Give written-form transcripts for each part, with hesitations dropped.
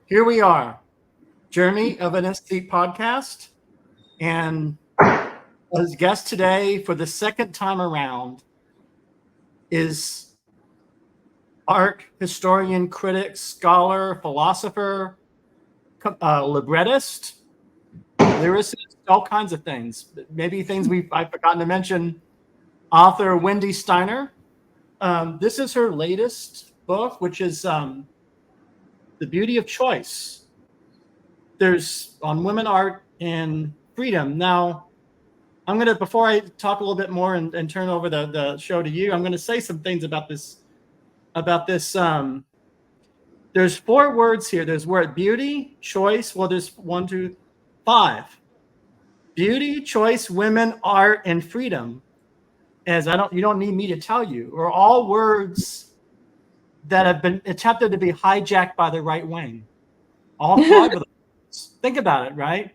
Here we are, Journey of an Aesthete podcast. And as guest today for the second time around is art historian, critic, scholar, philosopher, librettist, lyricist, all kinds of things. Maybe things I've forgotten to mention. Author Wendy Steiner. This is her latest book, which is The Beauty of Choice. There's on women, art, and freedom. Now, I'm going to, before I talk a little bit more and turn over the show to you, I'm going to say some things about this. There's 4 words here. There's word beauty, choice. Well, there's 1, 2, 5. Beauty, choice, women, art, and freedom. You don't need me to tell you, are all words that have been attempted to be hijacked by the right wing. All 5 of them. Think about it, right?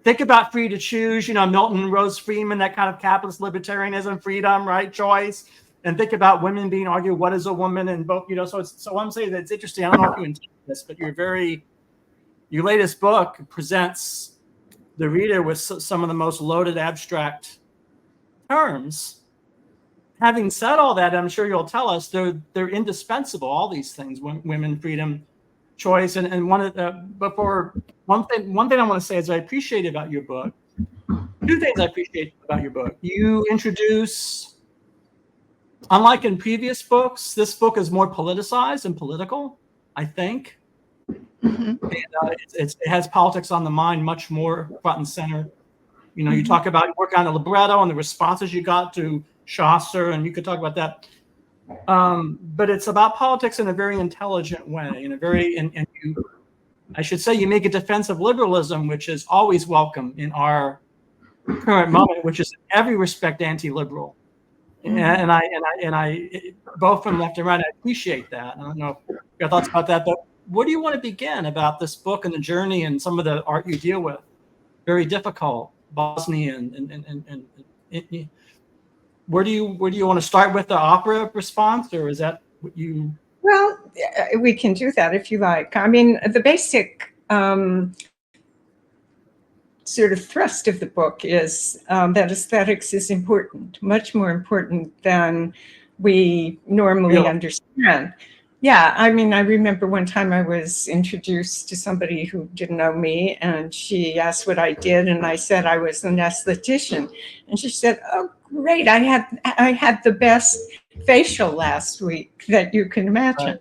Think about free to choose, Milton, Rose Freeman, that kind of capitalist libertarianism, freedom, right? Choice. And think about women being argued, what is a woman? And both, so I'm saying that it's interesting. I don't know if you intend this, but your latest book presents the reader with some of the most loaded abstract terms. Having said all that, I'm sure you'll tell us they're indispensable, all these things, women, freedom, choice. And one thing I want to say is I appreciate about your book. 2 things I appreciate about your book. You introduce, unlike in previous books, this book is more politicized and political, I think. Mm-hmm. And, it has politics on the mind much more front and center. You talk about work on the libretto and the responses you got to Chaucer, and you could talk about that. But it's about politics in a very intelligent way, I should say you make a defense of liberalism, which is always welcome in our current moment, which is in every respect anti-liberal. And I both from left and right, I appreciate that. I don't know if you have thoughts about that, but where do you want to begin about this book and the journey and some of the art you deal with? Very difficult, Bosnian, and where do you want to start with the opera response, or is that what you? Well, we can do that if you like. I mean, the basic sort of thrust of the book is that aesthetics is important, much more important than we normally understand. Yeah, I mean, I remember one time I was introduced to somebody who didn't know me, and she asked what I did, and I said I was an esthetician, and she said, "Oh, great! I had the best facial last week that you can imagine."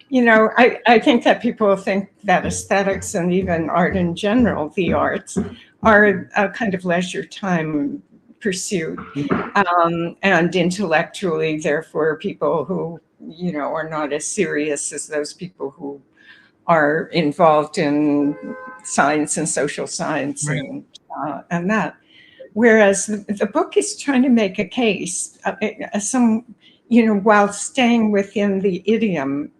Right. I think that people think that aesthetics and even art in general, the arts, are a kind of leisure time pursuit, and intellectually, therefore, people who are not as serious as those people who are involved in science and social science, right, and that. Whereas the book is trying to make a case, while staying within the idiom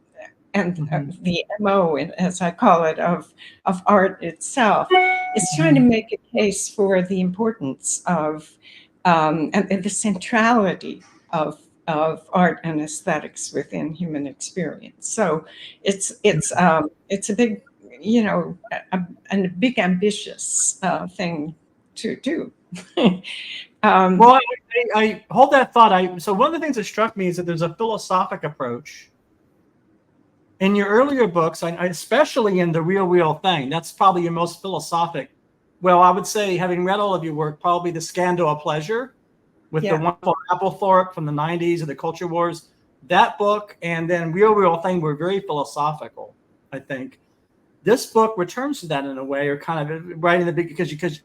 and the MO, as I call it, of art itself, is trying to make a case for the importance of and the centrality of art and aesthetics within human experience. So it's a big, a big ambitious thing to do. Well, I hold that thought. So one of the things that struck me is that there's a philosophic approach in your earlier books, especially in The Real Thing. That's probably your most philosophic. Well, I would say, having read all of your work, probably The Scandal of Pleasure with the wonderful Applethorpe from the 90s and the Culture Wars. That book and then Real Thing were very philosophical, I think. This book returns to that in a way, or kind of right in the big, because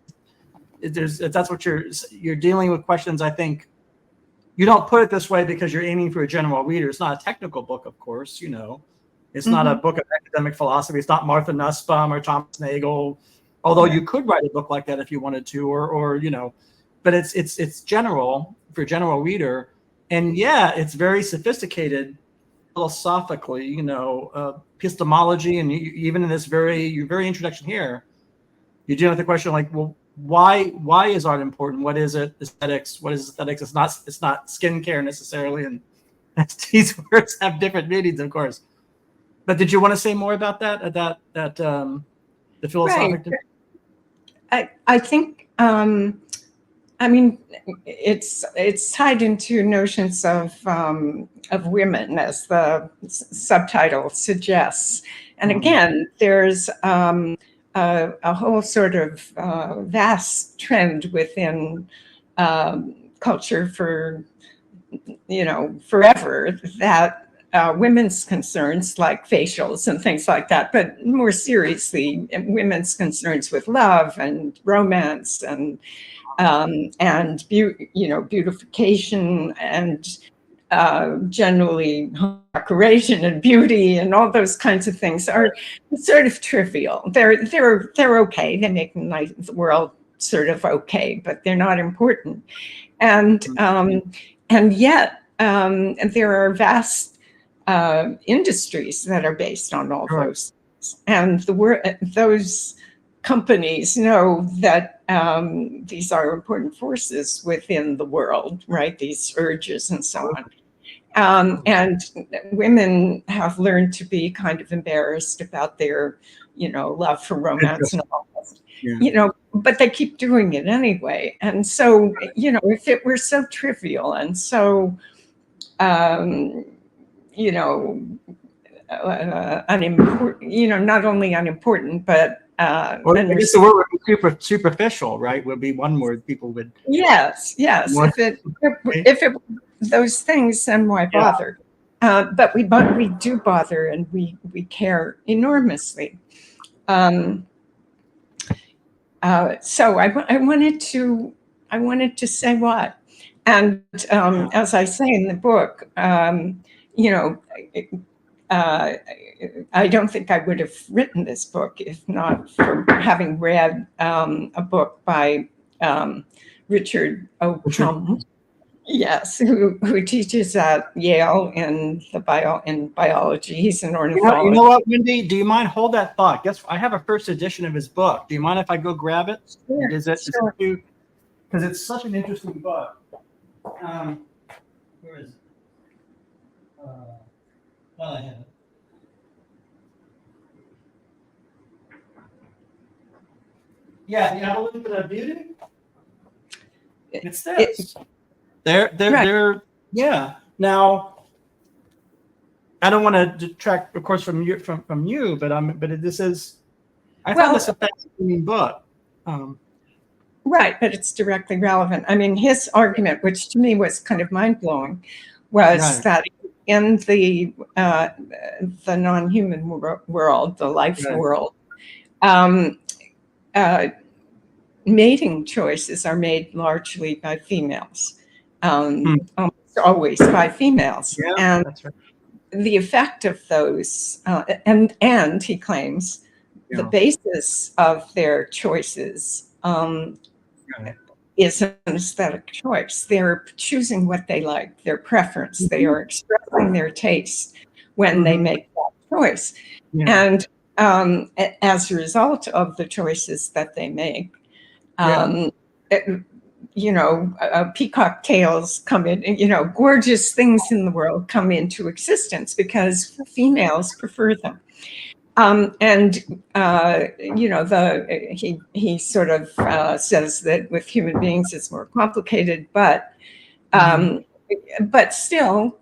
that's what you're dealing with questions. I think you don't put it this way because you're aiming for a general reader. It's not a technical book, of course. It's not a book of academic philosophy. It's not Martha Nussbaum or Thomas Nagel, although you could write a book like that if you wanted to, or but it's general for a general reader, and it's very sophisticated philosophically, epistemology, and even in this your very introduction here, you're dealing with the question like, well, why is art important? What is it? Aesthetics. What is aesthetics? It's not skincare necessarily, and these words have different meanings, of course. But did you want to say more about that? The philosophic? Right. I think. I mean, it's tied into notions of women, as the subtitle suggests. And again, there's a whole sort of vast trend within culture for, forever, that women's concerns like facials and things like that, but more seriously, women's concerns with love and romance and beautification and generally decoration and beauty and all those kinds of things are sort of trivial. They're okay. They make the world sort of okay, but they're not important. And yet there are vast industries that are based on all those things. And those companies know that these are important forces within the world, right? These urges and so on. And women have learned to be kind of embarrassed about their, love for romance and all that, but they keep doing it anyway. And so, if it were so trivial and so, unimportant, not only unimportant, but I guess the word would be superficial, right? Would be one word people would. Yes. If it those things, then why bother? But we do bother, and we care enormously. So I wanted to say what, and as I say in the book, I don't think I would have written this book if not for having read a book by Richard O'Crum, yes, who teaches at Yale in biology. He's an ornithologist. You know what, Wendy? Do you mind hold that thought? Guess I have a first edition of his book. Do you mind if I go grab it? Sure, because it's such an interesting book. Where is it? I have it. Yeah, the evolution of beauty. It's this. They're yeah. Now, I don't want to detract, of course, from you, but this is. I found this a fascinating book. Right, but it's directly relevant. I mean, his argument, which to me was kind of mind blowing, was that in the non-human world, the life world, mating choices are made largely by females, almost always by females. Yeah, and that's right. The effect of those, and he claims the basis of their choices is an aesthetic choice. They're choosing what they like, their preference. They are expressing their taste when they make that choice. And as a result of the choices that they make, peacock tails come in, gorgeous things in the world come into existence because females prefer them. He sort of says that with human beings it's more complicated, but still,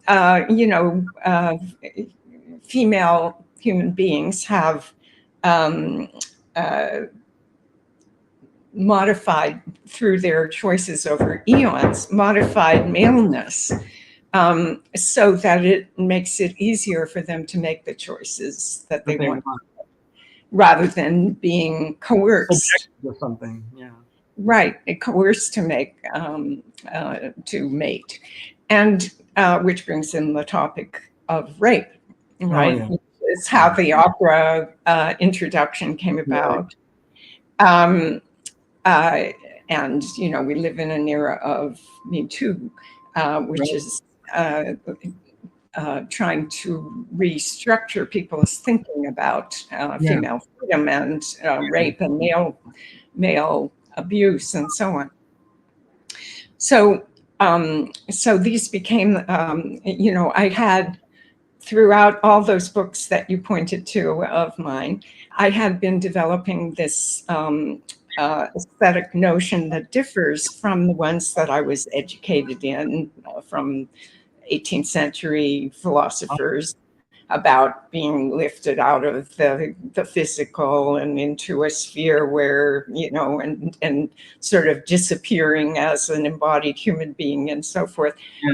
female human beings have modified through their choices over eons, modified maleness, so that it makes it easier for them to make the choices that they want, rather than being coerced or something. Right, coerced to make to mate, and which brings in the topic of rape, right? It's how the opera introduction came about. And we live in an era of metoo, which is trying to restructure people's thinking about female freedom and rape and male abuse and so on. So these became, I had throughout all those books that you pointed to of mine, I had been developing this aesthetic notion that differs from the ones that I was educated in from 18th century philosophers about being lifted out of the physical and into a sphere where, and sort of disappearing as an embodied human being and so forth. Yeah.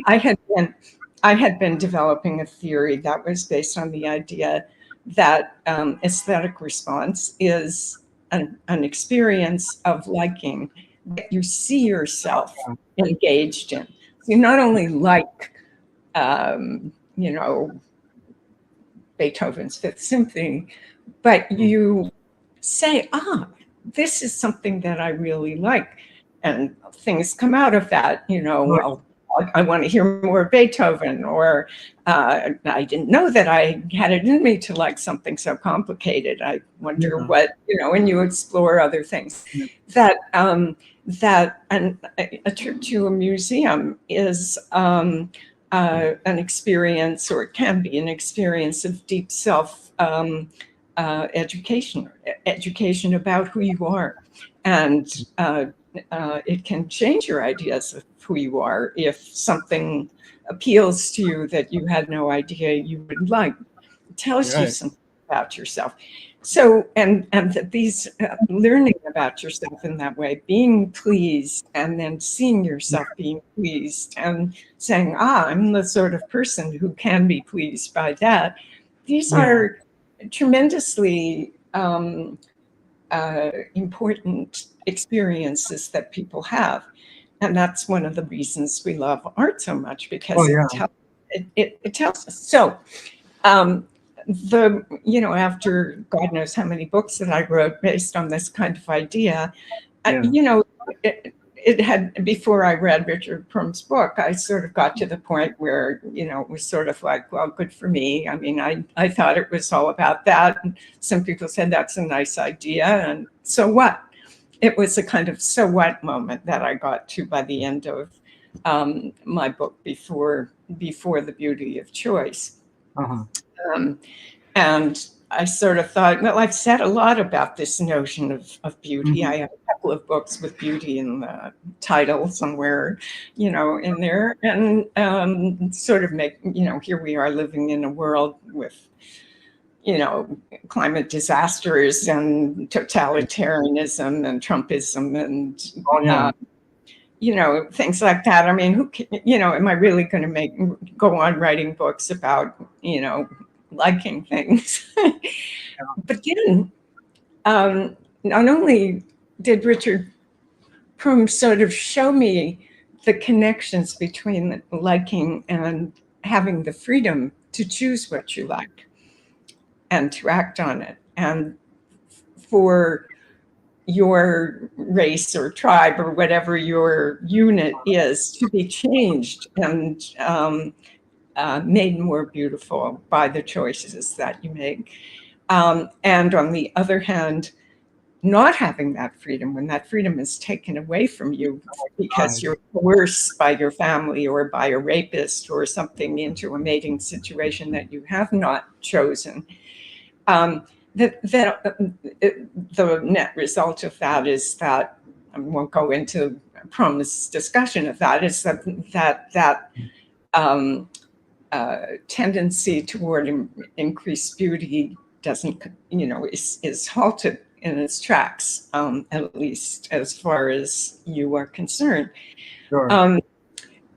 I had been developing a theory that was based on the idea that aesthetic response is an experience of liking that you see yourself engaged in. So you not only like, Beethoven's Fifth Symphony, but you say, this is something that I really like. And things come out of that, well, I want to hear more Beethoven, or I didn't know that I had it in me to like something so complicated. I wonder what, and you explore other things. That a trip to a museum is an experience, or it can be an experience of deep self education about who you are. And it can change your ideas of who you are if something appeals to you that you had no idea you would like. It tells you something about yourself. So, and that these learning about yourself in that way, being pleased, and then seeing yourself being pleased and saying, I'm the sort of person who can be pleased by that. These are tremendously important experiences that people have. And that's one of the reasons we love art so much, because it tells us. So, after God knows how many books that I wrote based on this kind of idea, it had, before I read Richard Prum's book, I sort of got to the point where, it was sort of like, well, good for me. I mean, I thought it was all about that. And some people said that's a nice idea. And so what? It was a kind of so what moment that I got to by the end of my book, before The Beauty of Choice. And I sort of thought, well, I've said a lot about this notion of beauty. I have a couple of books with beauty in the title somewhere, in there. And sort of make, here we are living in a world with, climate disasters and totalitarianism and Trumpism and, things like that. I mean, am I really going to go on writing books about, liking things? But then, not only did Richard Prum sort of show me the connections between liking and having the freedom to choose what you like and to act on it, and for your race or tribe or whatever your unit is to be changed and made more beautiful by the choices that you make. And on the other hand, not having that freedom, when that freedom is taken away from you because you're coerced by your family or by a rapist or something into a mating situation that you have not chosen, the net result of that is that, I won't go into Prum's discussion of that, is that tendency toward increased beauty doesn't, is halted in its tracks, at least as far as you are concerned.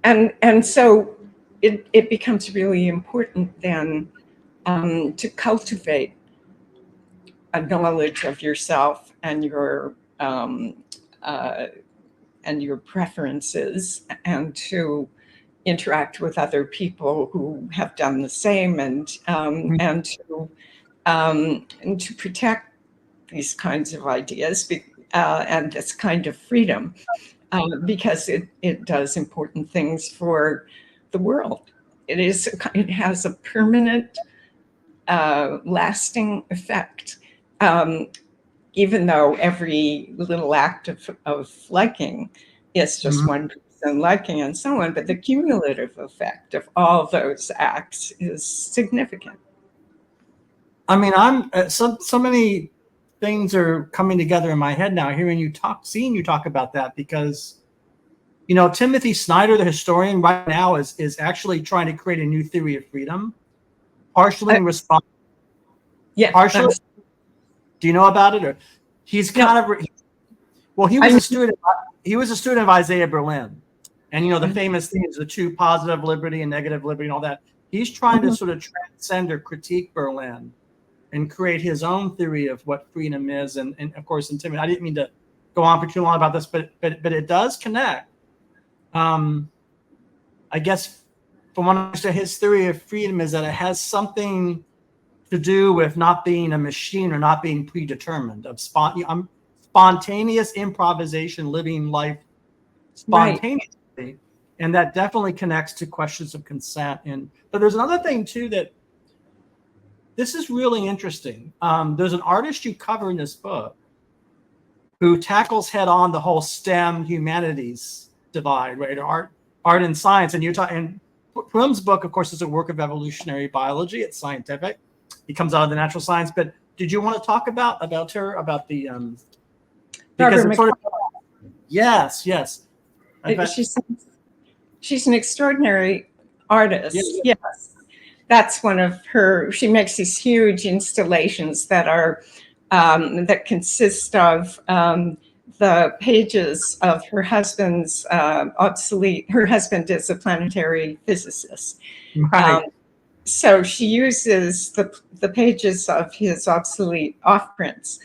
And so it becomes really important then to cultivate a knowledge of yourself and your preferences, and to interact with other people who have done the same, and to protect these kinds of ideas and this kind of freedom, because it does important things for the world. It has a permanent, lasting effect. Even though every little act of liking is just one piece and liking and so on, but the cumulative effect of all those acts is significant. I mean, I'm so many things are coming together in my head now, hearing you talk, seeing you talk about that, because Timothysnyder, the historian, right now is actually trying to create a new theory of freedom, partially in response. Yeah. Partially. Do you know about it? Or he's kind of well, he was a student. He was a student of Isaiah Berlin, and the famous thing is the two, positive liberty and negative liberty and all that. He's trying to sort of transcend or critique Berlin and create his own theory of what freedom is, and of course, intimidate. I didn't mean to go on for too long about this, but it does connect. I guess from what I understand, his theory of freedom is that it has something to do with not being a machine or not being predetermined, of spontaneous improvisation, living life spontaneously. Right. And that definitely connects to questions of consent. But there's another thing too, that this is really interesting. There's an artist you cover in this book who tackles head on the whole STEM humanities divide, right? Art and science. And Prum's book, of course, is a work of evolutionary biology. It's scientific. He comes out of the natural science. But did you want to talk about her, about the because it's sort of, yes. She's an extraordinary artist. Yes. That's one of her. She makes these huge installations that are that consist of the pages of her husband's obsolete. Her husband is a planetary physicist. Right. So she uses the pages of his obsolete offprints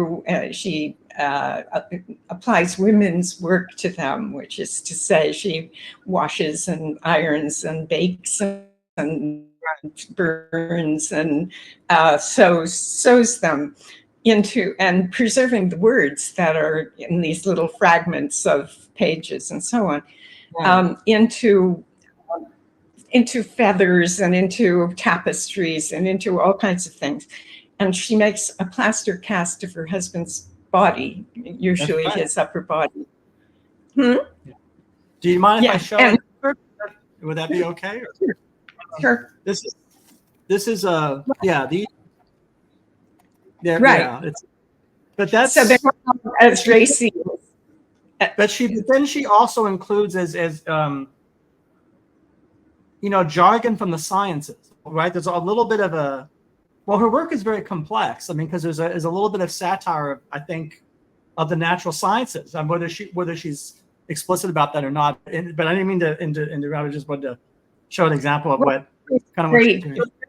she applies women's work to them, which is to say she washes and irons and bakes and burns and sews them into, and preserving the words that are in these little fragments of pages and so on, into feathers and into tapestries and into all kinds of things. And she makes a plaster cast of her husband's body, usually his upper body. Do you mind if I show it? Would that be okay? Sure. This is right. But that's so they're as racy. But then she also includes as jargon from the sciences, right? There's a little bit of her work is very complex. I mean, because there's a little bit of satire, I think, of the natural sciences, whether she's explicit about that or not. But I didn't mean to interrupt. I just wanted to show an example of what kind of very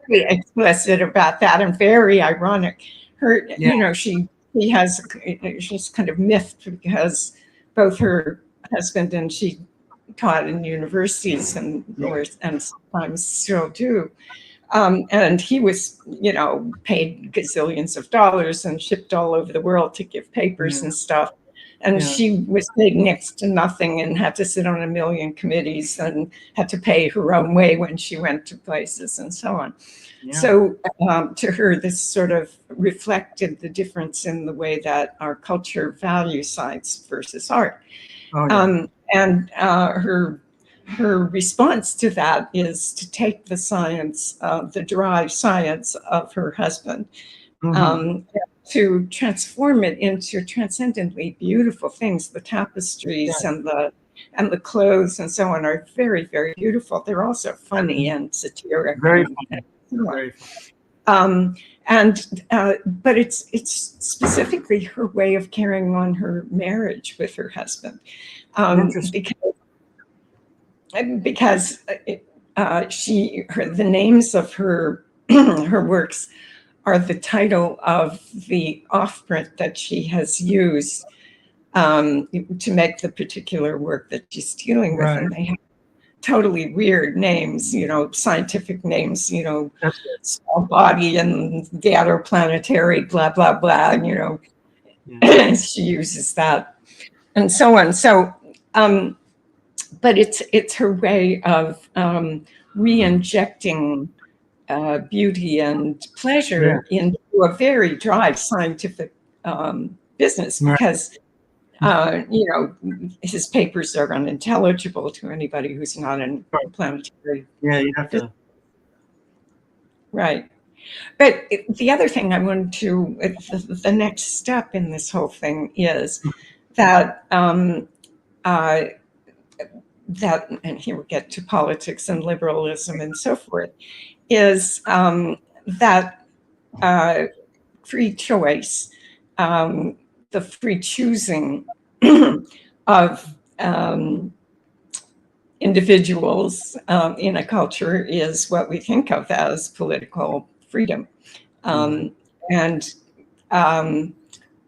explicit about that and very ironic. She's kind of miffed because both her husband and she taught in universities and sometimes still do. And he was, paid gazillions of dollars and shipped all over the world to give papers and stuff. And she was paid next to nothing and had to sit on a million committees and had to pay her own way when she went to places and so on. Yeah. So to her, this sort of reflected the difference in the way that our culture values science versus art. And her response to that is to take the science, the derived science of her husband, to transform it into transcendently beautiful things. The tapestries and the clothes and so on are very, very beautiful. They're also funny and satiric. Very funny. Very funny. But it's specifically her way of carrying on her marriage with her husband, because the names of her her works are the title of the offprint that she has used to make the particular work that she's dealing with. Right. And they have totally weird names, scientific names, small body and gatoplanetary, blah, blah, blah, she uses that and so on. So, but it's her way of re-injecting beauty and pleasure into a very dry scientific business, because You know, his papers are unintelligible to anybody who's not in planetary. Yeah, you have to. Right. But the other thing I wanted to, the next step in this whole thing is that, that, and here we get to politics and liberalism and so forth, is that free choice, the free choosing of individuals in a culture is what we think of as political freedom. And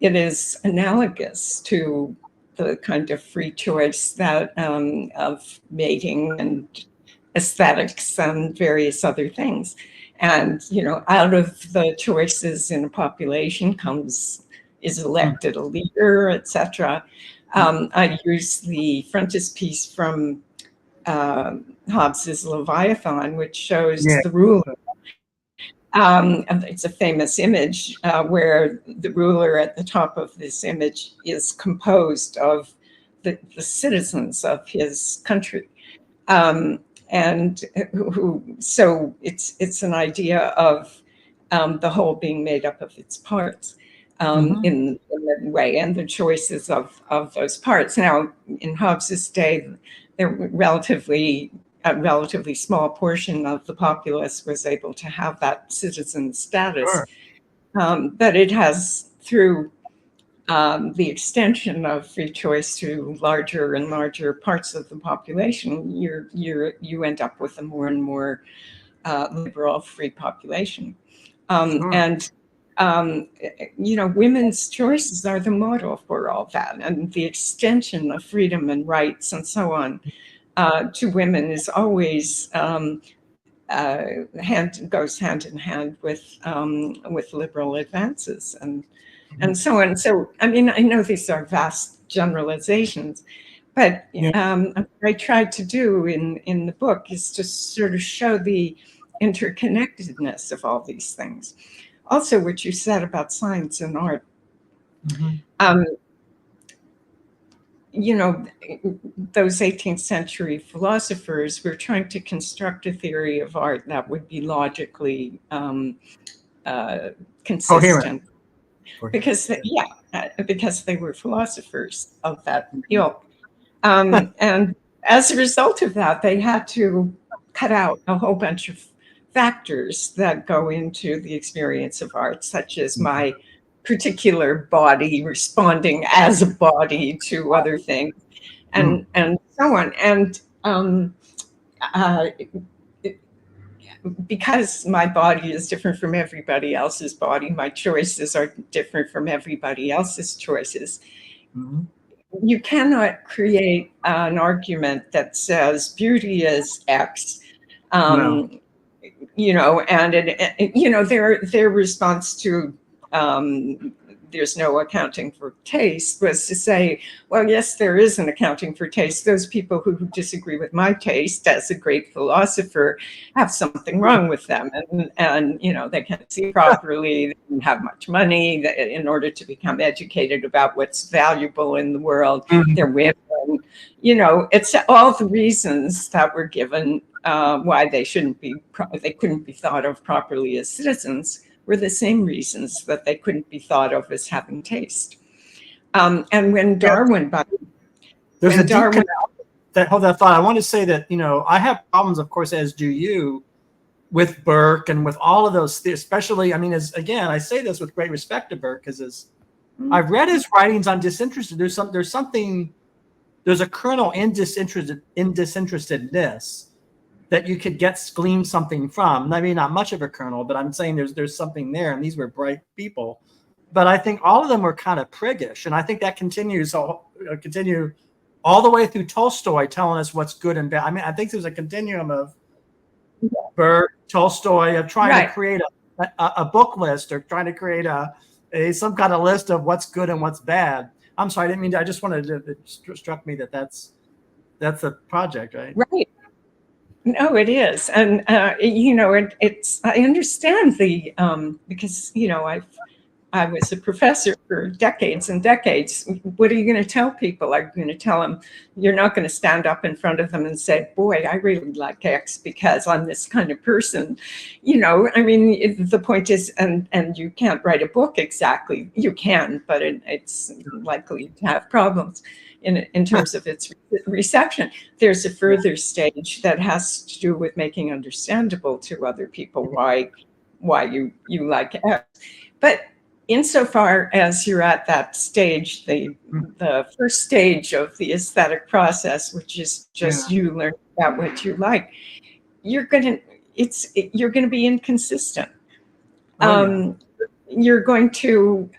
it is analogous to the kind of free choice that of mating and aesthetics and various other things. And, you know, out of the choices in a population is elected a leader, etc. I use the frontispiece from Hobbes's Leviathan, which shows the ruler. It's a famous image where the ruler at the top of this image is composed of the citizens of his country. And so it's an idea of the whole being made up of its parts in that way, and the choices of those parts. Now, in Hobbes's day, there were a relatively small portion of the populace was able to have that citizen status. Sure. But it has, through the extension of free choice to larger and larger parts of the population, you end up with a more and more liberal free population. And you know, women's choices are the model for all that, and the extension of freedom and rights and so on to women is always goes hand in hand with liberal advances and so on. So, I mean, I know these are vast generalizations, but what I tried to do in the book is to sort of show the interconnectedness of all these things. Also, what you said about science and art. You know, those 18th century philosophers were trying to construct a theory of art that would be logically consistent. Because they were philosophers of that ilk. And as a result of that, they had to cut out a whole bunch of factors that go into the experience of art, such as my particular body responding as a body to other things, and so on. And because my body is different from everybody else's body, my choices are different from everybody else's choices. You cannot create an argument that says beauty is X, you know, and you know, their response to there's no accounting for taste was to say, well, yes, there is an accounting for taste. Those people who disagree with my taste as a great philosopher have something wrong with them. And you know, they can't see properly, they don't have much money in order to become educated about what's valuable in the world. They're women. You know, it's all the reasons that were given why they couldn't be thought of properly as citizens were the same reasons that they couldn't be thought of as having taste. And when Darwin, hold that thought. I want to say that, you know, I have problems, of course, as do you, with Burke and with all of those, especially, I mean, again, I say this with great respect to Burke, because I've read his writings on disinterested. There's a kernel in disinterestedness that you could glean something from. I mean, not much of a kernel, but I'm saying there's something there, and these were bright people. But I think all of them were kind of priggish, and I think that continue all the way through Tolstoy telling us what's good and bad. I mean, I think there's a continuum of Burke, Tolstoy, of trying to create a book list, or trying to create some kind of list of what's good and what's bad. I'm sorry, I didn't mean to. I just wanted to. It struck me that's a project, right? Right. No, it is, and you know, it's. I understand because you know, I've I was a professor for decades and decades. What are you going to tell people? Are you going to tell them, you're not going to stand up in front of them and say, boy, I really like X because I'm this kind of person. You know, I mean, the point is, and you can't write a book exactly. You can, but it's likely to have problems in terms of its reception. There's a further stage that has to do with making understandable to other people why you like X. But insofar as you're at that stage, the first stage of the aesthetic process, which is just you learning about what you like, you're gonna be inconsistent. You're going to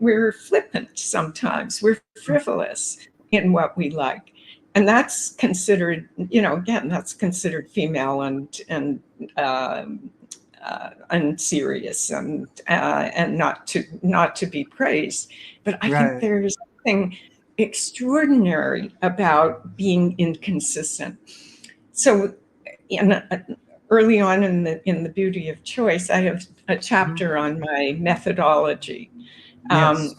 we're flippant sometimes. We're frivolous in what we like, and that's considered, again, that's considered female and unserious and not to be praised. But I think there's something extraordinary about being inconsistent. So, early on in the Beauty of Choice, I have a chapter on my methodology,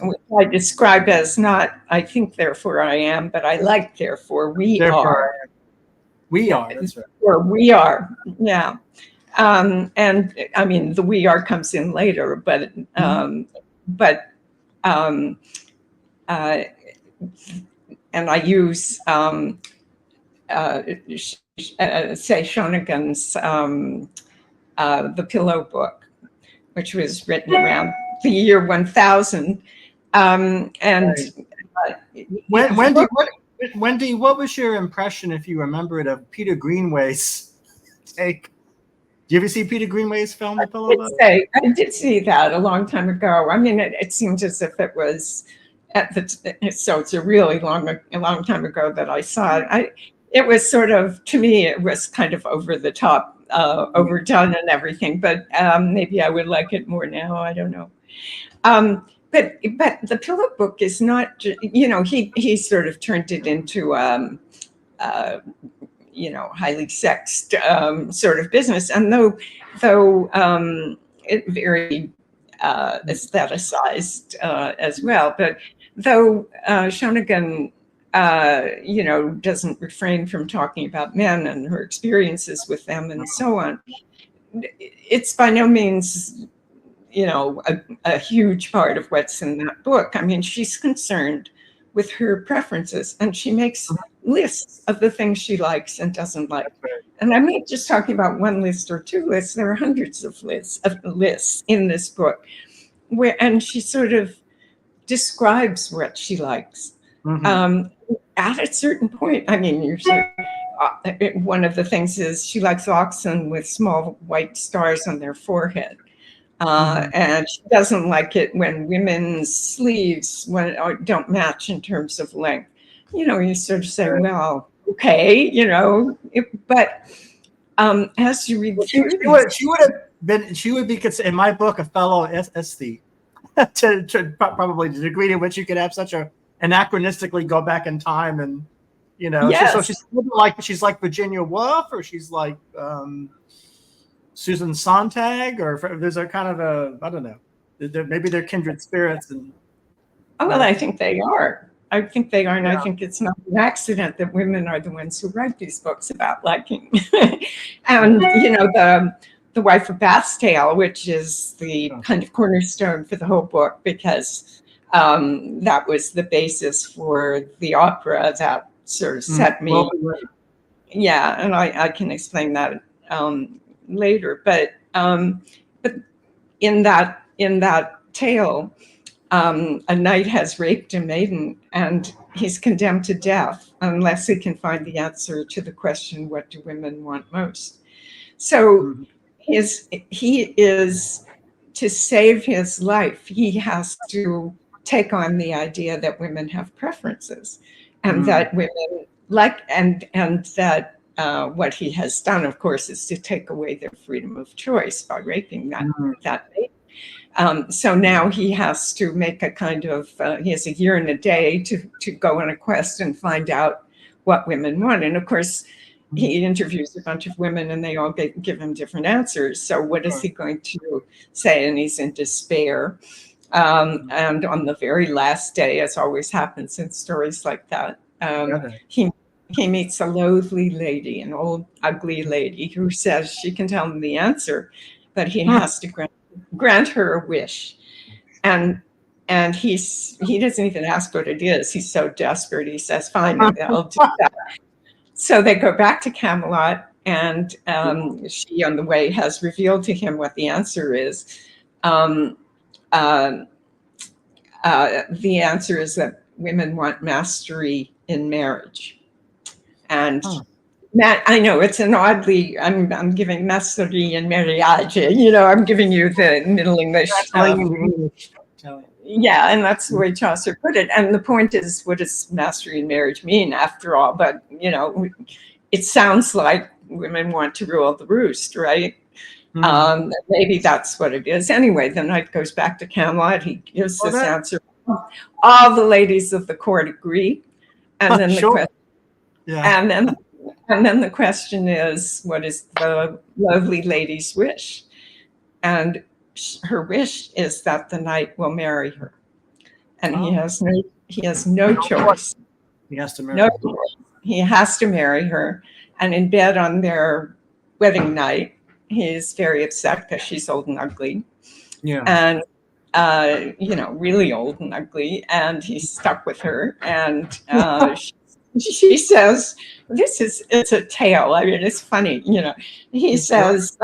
which I describe as not "I think, therefore I am," but "I like, therefore we are." We are. That's right. Or we are. Yeah. And I mean, the "we are" comes in later, but and I use say Shonigan's The Pillow Book, which was written around the year 1000. Wendy, what was your impression, if you remember it, of Peter Greenway's take? Do you ever see Peter Greenway's film, The Pillow Book? I did see that a long time ago. I mean, it seemed as if it was so it's a really long time ago that I saw it. It was sort of, to me, it was kind of over the top, overdone and everything, but maybe I would like it more now. I don't know. But The Pillow Book is not, he sort of turned it into, highly sexed sort of business. And though it very aestheticized as well, but though Shonigan, doesn't refrain from talking about men and her experiences with them and so on, it's by no means, a huge part of what's in that book. I mean, she's concerned with her preferences, and she makes lists of the things she likes and doesn't like. And I'm not just talking about one list or two lists. There are hundreds of lists in this book, and she sort of describes what she likes. At a certain point, I mean, usually one of the things is she likes oxen with small white stars on their forehead. And she doesn't like it when women's sleeves don't match in terms of length. You sort of say, well, okay, but as you read through, she would be considered, in my book, a fellow aesthete, to probably the degree to which you could have such a anachronistically go back in time, and so she's like Virginia Woolf, or she's like Susan Sontag, or there's a kind of I don't know. Maybe they're kindred spirits. I think they are. I think they are, and I think it's not an accident that women are the ones who write these books about liking. And the Wife of Bath's Tale, which is the kind of cornerstone for the whole book, because that was the basis for the opera that sort of set me. Yeah, and I can explain that later. But in that tale, a knight has raped a maiden, and he's condemned to death unless he can find the answer to the question, what do women want most? So he is, to save his life, he has to take on the idea that women have preferences, and that women like, and that what he has done, of course, is to take away their freedom of choice by raping that maiden. So now he has to make a kind of, he has a year and a day to go on a quest and find out what women want. And of course, he interviews a bunch of women and they all give him different answers. So what is he going to say? And he's in despair. And on the very last day, as always happens in stories like that, he meets a loathly lady, an old ugly lady, who says she can tell him the answer, but he has to grant her a wish. And he doesn't even ask what it is. He's so desperate. He says, fine, I'll do that. So they go back to Camelot, and she on the way has revealed to him what the answer is. The answer is that women want mastery in marriage. And Matt, I know it's an oddly, I'm giving mastery in marriage, I'm giving you the Middle English. Yeah, and that's the way Chaucer put it. And the point is, what does mastery in marriage mean after all? But, it sounds like women want to rule the roost, right? Maybe that's what it is. Anyway, the knight goes back to Camelot. He gives this answer. All the ladies of the court agree. And then the question, and then the question is, what is the lovely lady's wish? And her wish is that the knight will marry her, and he has no choice. He has to marry her. He has to marry her, and in bed on their wedding night, he's very upset because she's old and ugly, and really old and ugly, and he's stuck with her, and she says, it's a tale. I mean, it's funny, He says,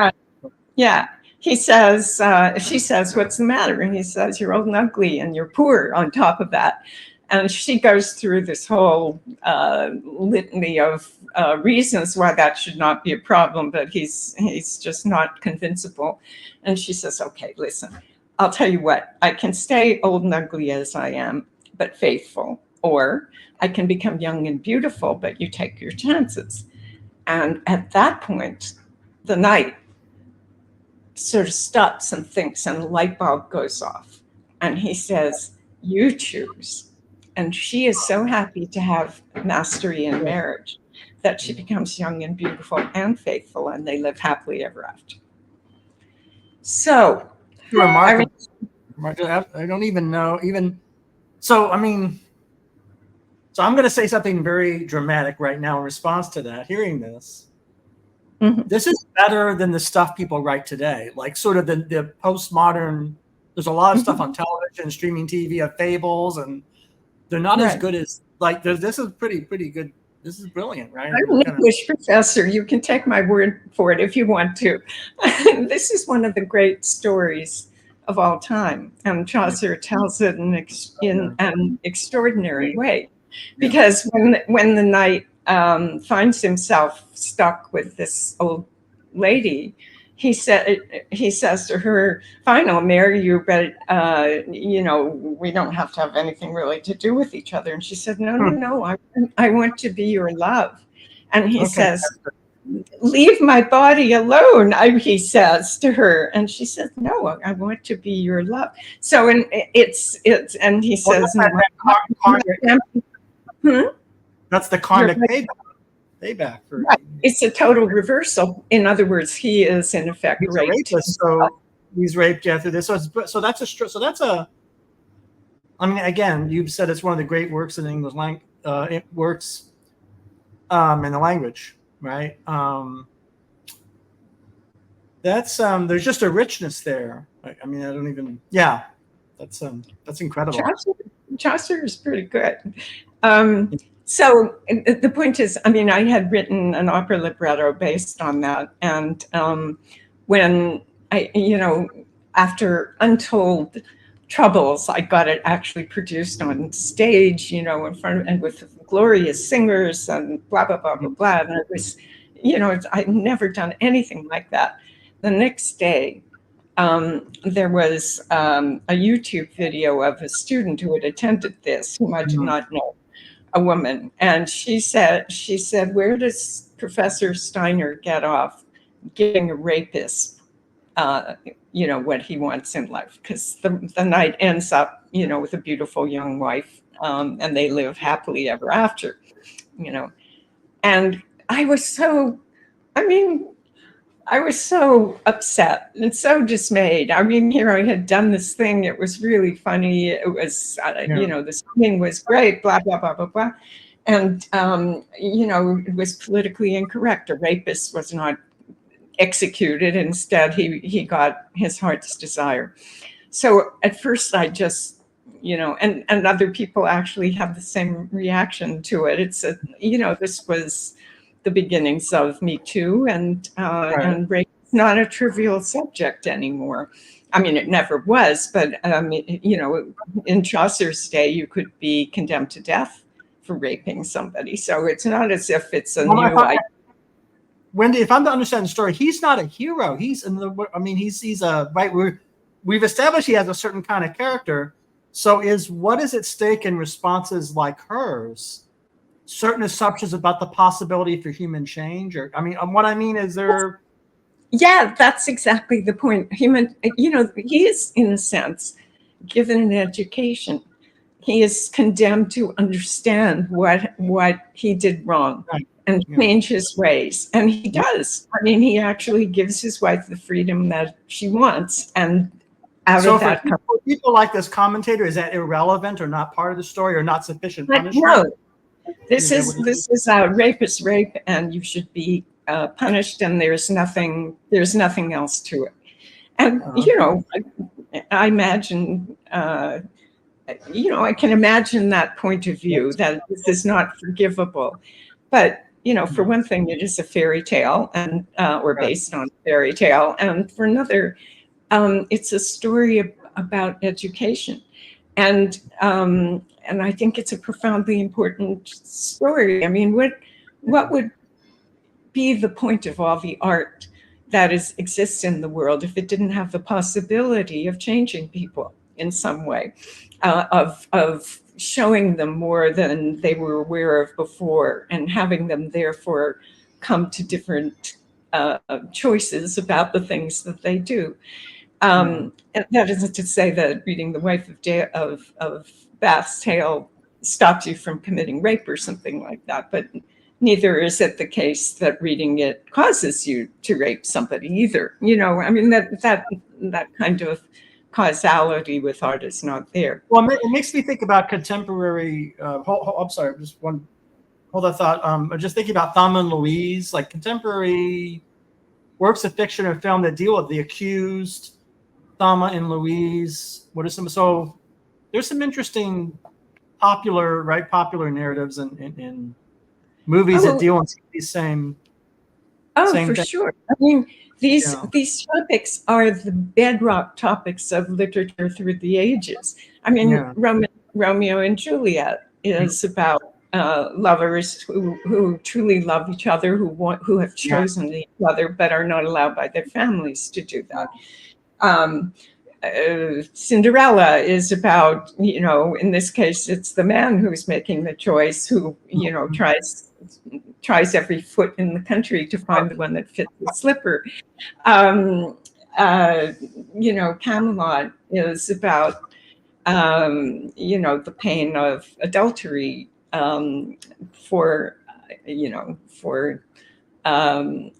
he says, she says, what's the matter? And he says, you're old and ugly and you're poor on top of that. And she goes through this whole litany of reasons why that should not be a problem, but he's just not convincible. And she says, okay, listen, I'll tell you what, I can stay old and ugly as I am, but faithful, or I can become young and beautiful, but you take your chances. And at that point, the knight sort of stops and thinks, and the light bulb goes off. And he says, you choose. And she is so happy to have mastery in marriage that she becomes young and beautiful and faithful, and they live happily ever after. So, remarkable. I don't even know. So I'm going to say something very dramatic right now in response to that, hearing this. This is better than the stuff people write today, like sort of the postmodern. There's a lot of stuff on television, streaming TV of fables, and they're not as good as this is pretty good. This is brilliant, right? I'm an English professor. You can take my word for it if you want to. This is one of the great stories of all time, and Chaucer tells it in an extraordinary way, because when the knight finds himself stuck with this old lady, he says to her, fine, I'll marry you, but we don't have to have anything really to do with each other. And she said, no, I want to be your love. And he says, leave my body alone, he says to her. And she says, no, I want to be your love. So and he says, that's the karmic payback for it's a total reversal. In other words, he is in effect raped. So he's raped after this. So that's a. I mean, again, you've said it's one of the great works in the English language. It works in the language, right? That's there's just a richness there. I mean, I don't even. Yeah, that's incredible. Chaucer is pretty good. So the point is, I mean, I had written an opera libretto based on that. And when after untold troubles, I got it actually produced on stage, in front and with glorious singers and blah, blah, blah, blah, blah. And it was, I'd never done anything like that. The next day, there was a YouTube video of a student who had attended this, whom I did not know. A woman, and she said, where does Professor Steiner get off giving a rapist, what he wants in life? Because the knight ends up, with a beautiful young wife, and they live happily ever after, And I was so, I mean, I was so upset and so dismayed. I mean, here I had done this thing. It was really funny. It was, the singing was great, blah, blah, blah, blah, blah. And, it was politically incorrect. A rapist was not executed. Instead, he got his heart's desire. So at first I just, and other people actually have the same reaction to it. It's this was the beginnings of metoo, and rape is not a trivial subject anymore. I mean, it never was, but in Chaucer's day, you could be condemned to death for raping somebody. So it's not as if it's a new idea. Wendy, if I'm to understand the story, he's not a hero. He's he's a right. We've established he has a certain kind of character. So what is at stake in responses like hers? Certain assumptions about the possibility for human change, what I mean is there. Yeah, that's exactly the point. He is, in a sense, given an education. He is condemned to understand what he did wrong. Right. And change his ways. And he does. I mean, he actually gives his wife the freedom that she wants. And for people like this commentator, is that irrelevant or not part of the story or not sufficient punishment? No. This is a rapist rape, and you should be punished, and there's nothing else to it. And, I imagine, I can imagine that point of view, that this is not forgivable. But for one thing, it is a fairy tale, and or based on a fairy tale, and for another, it's a story about education, and I think it's a profoundly important story. I mean, what would be the point of all the art that exists in the world if it didn't have the possibility of changing people in some way, of showing them more than they were aware of before, and having them therefore come to different choices about the things that they do. And that isn't to say that reading the wife of Bath's tale stops you from committing rape or something like that, but neither is it the case that reading it causes you to rape somebody either. I mean, that kind of causality with art is not there. Well, it makes me think about contemporary. I'm sorry, just one. Hold that thought. I'm just thinking about Thelma and Louise, like contemporary works of fiction or film that deal with the accused, Thelma and Louise. What are some? So there's some interesting popular narratives in movies that deal with these same. For sure. I mean, these topics are the bedrock topics of literature through the ages. I mean, Romeo and Juliet is about lovers who truly love each other, who have chosen each other, but are not allowed by their families to do that. Cinderella is about, in this case, it's the man who's making the choice, who, tries every foot in the country to find the one that fits the slipper. Camelot is about, the pain of adultery for a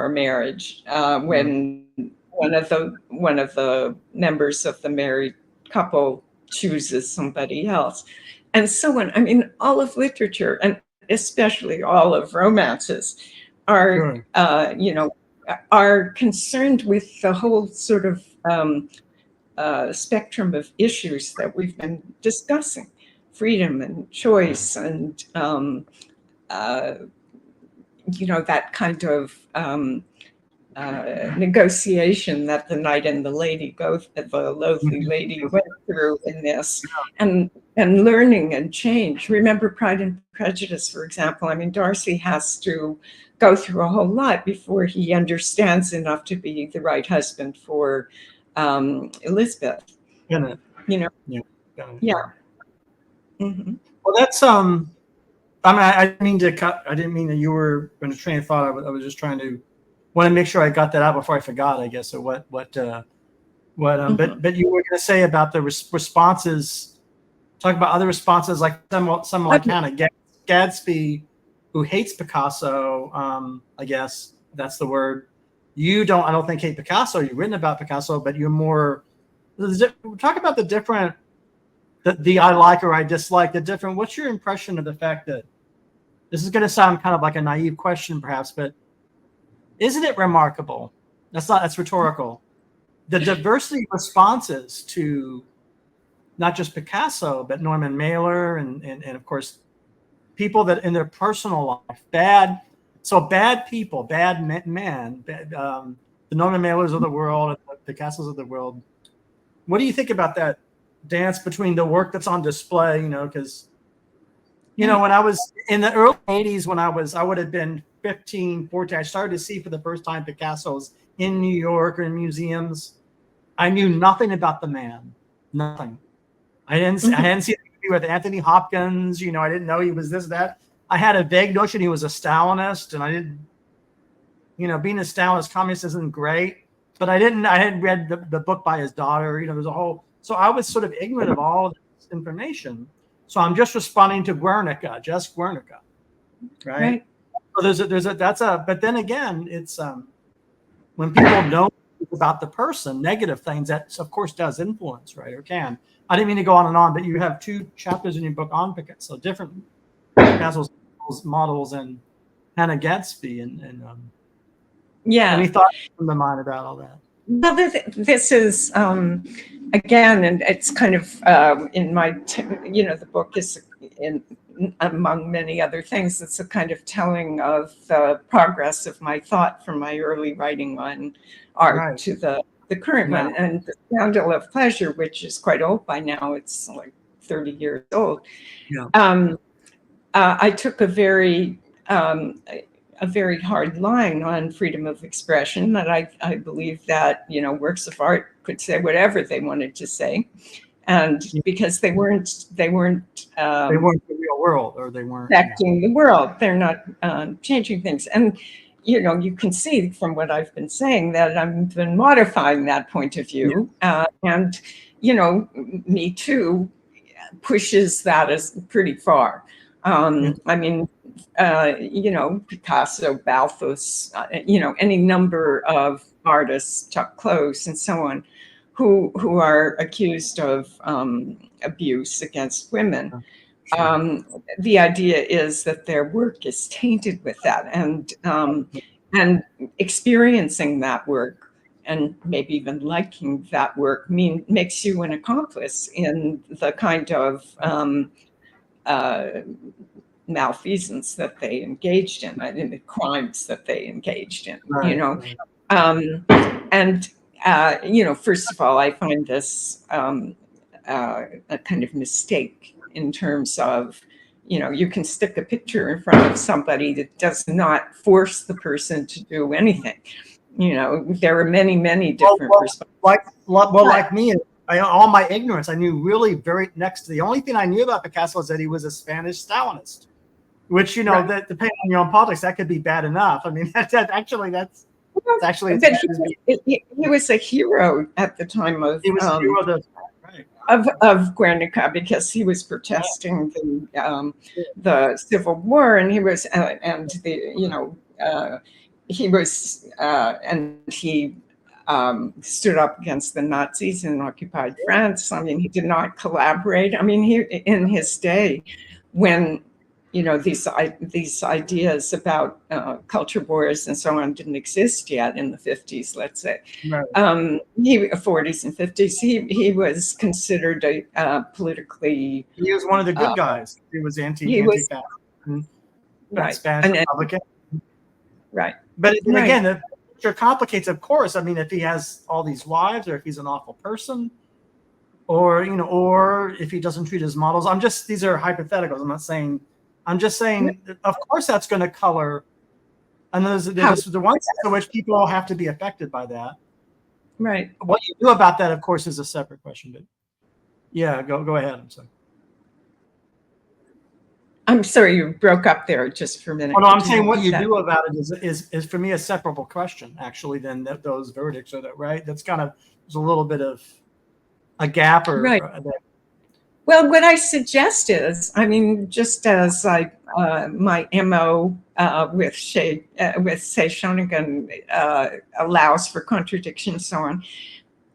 marriage, when one of the members of the married couple chooses somebody else, and so on. I mean, all of literature, and especially all of romances, are are concerned with the whole sort of spectrum of issues that we've been discussing: freedom and choice, and that kind of negotiation that the knight and the loathlylady went through in this, and learning and change. Remember Pride and Prejudice, for example. I mean, Darcy has to go through a whole lot before he understands enough to be the right husband for Elizabeth. Yeah. Mm-hmm. Well, that's I didn't mean to cut. I didn't mean that you were in a train of thought. I was just trying to want to make sure I got that out before I forgot, I guess. So what but you were going to say about the responses. Talk about other responses, like some like Hannah Gadsby, who hates Picasso. I guess that's the word. I don't think hate Picasso. You've written about Picasso, but you're more, talk about the different, the I like or I dislike, the different, what's your impression of the fact that, this is going to sound kind of like a naive question perhaps, but isn't it remarkable? That's rhetorical. The diversity of responses to not just Picasso, but Norman Mailer and of course, people that in their personal life, bad people, bad men, the Norman Mailers of the world, the Picassos of the world. What do you think about that dance between the work that's on display? Because when I was in the early 80s, when I would have been 15, 14, I started to see for the first time Picasso's in New York or in museums. I knew nothing about the man, nothing. I hadn't seen a movie with Anthony Hopkins. I didn't know he was this, that. I had a vague notion he was a Stalinist, and I didn't, being a Stalinist communist isn't great, but I hadn't read the book by his daughter. There's a whole, so I was sort of ignorant of all of this information. So I'm just responding to Guernica, right? So but then again, it's when people know about the person, negative things, that of course does influence, right? Or can. I didn't mean to go on and on, but you have 2 chapters in your book on Picasso, different Picasso models and Hannah Gadsby, and any thoughts from the mind about all that? Well, this is again, and it's kind of in my, the book is among many other things. It's a kind of telling of the progress of my thought from my early writing on art to the current one, and the Scandal of Pleasure, which is quite old by now. It's like 30 years old. I took a very hard line on freedom of expression, that I believe that works of art could say whatever they wanted to say, and because they weren't the real world, or they weren't affecting the world, they're not changing things. And you can see from what I've been saying that I've been modifying that point of view, and Me Too pushes that as pretty far. I mean, Picasso, Balthus, any number of artists, Chuck Close and so on, who are accused of abuse against women. The idea is that their work is tainted with that, and experiencing that work and maybe even liking that work makes you an accomplice in the kind of malfeasance that they engaged in the crimes that they engaged in. And first of all, I find this a kind of mistake in terms of, you can stick a picture in front of somebody that does not force the person to do anything. There are many, many different perspectives. Like me, all my ignorance, I knew really very next to the only thing I knew about Picasso is that he was a Spanish Stalinist, which, that depending on your own politics, that could be bad enough. I mean, that's actually. He was a hero at the time of. He was a hero of Guernica, because he was protesting the Civil War, and he was he stood up against the Nazis in occupied France. I mean, he did not collaborate. I mean, in his day, when these ideas about culture wars and so on didn't exist yet in the 50s, let's say, 40s and 50s, he was considered a politically. He was one of the good guys. He was anti-fascist, Spanish Republican. Right. But again, the picture complicates, of course. I mean, if he has all these wives, or if he's an awful person, or if he doesn't treat his models. These are hypotheticals. I'm just saying, of course, that's going to color. And there's the one sense in which people all have to be affected by that. Right. What you do about that, of course, is a separate question. But yeah, go ahead. I'm sorry, you broke up there just for a minute. Oh, no, I'm saying what you do about it is for me a separable question, actually, than those verdicts, or that, right? That's kind of, there's a little bit of a gap, or Well, what I suggest is, I mean, just as my MO with say Shonigan allows for contradiction and so on,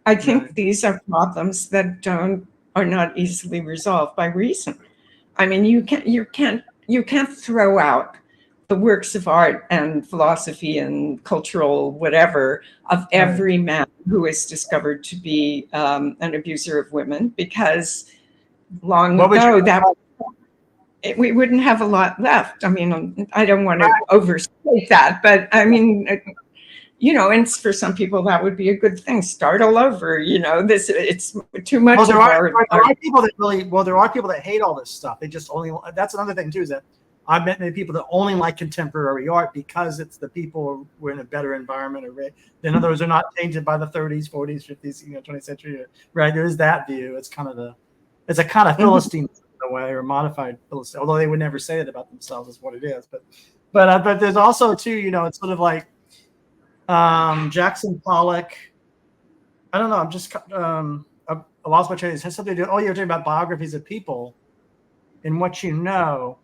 I think Right. these are problems that are not easily resolved by reason. I mean, you can't throw out the works of art and philosophy and cultural whatever of every man who is discovered to be an abuser of women, because long ago that we wouldn't have a lot left. I mean, I don't want to overstate that, but I mean, you know, and for some people that would be a good thing. Start all over. You know, it's too much There of are people that really, there are people that hate all this stuff. They just only, that's another thing too, is that I've met many people that only like contemporary art because it's the people who are in a better environment, or in other words, they're not tainted by the 30s, 40s, 50s, 20th century, right? There is that view. It's kind of it's a kind of Philistine in a way, or modified Philistine, although they would never say it about themselves, is what it is. But there's also too, it's sort of like Jackson Pollock. I don't know. I'm just I lost my train. It has something to do. Oh, you're talking about biographies of people and what you know.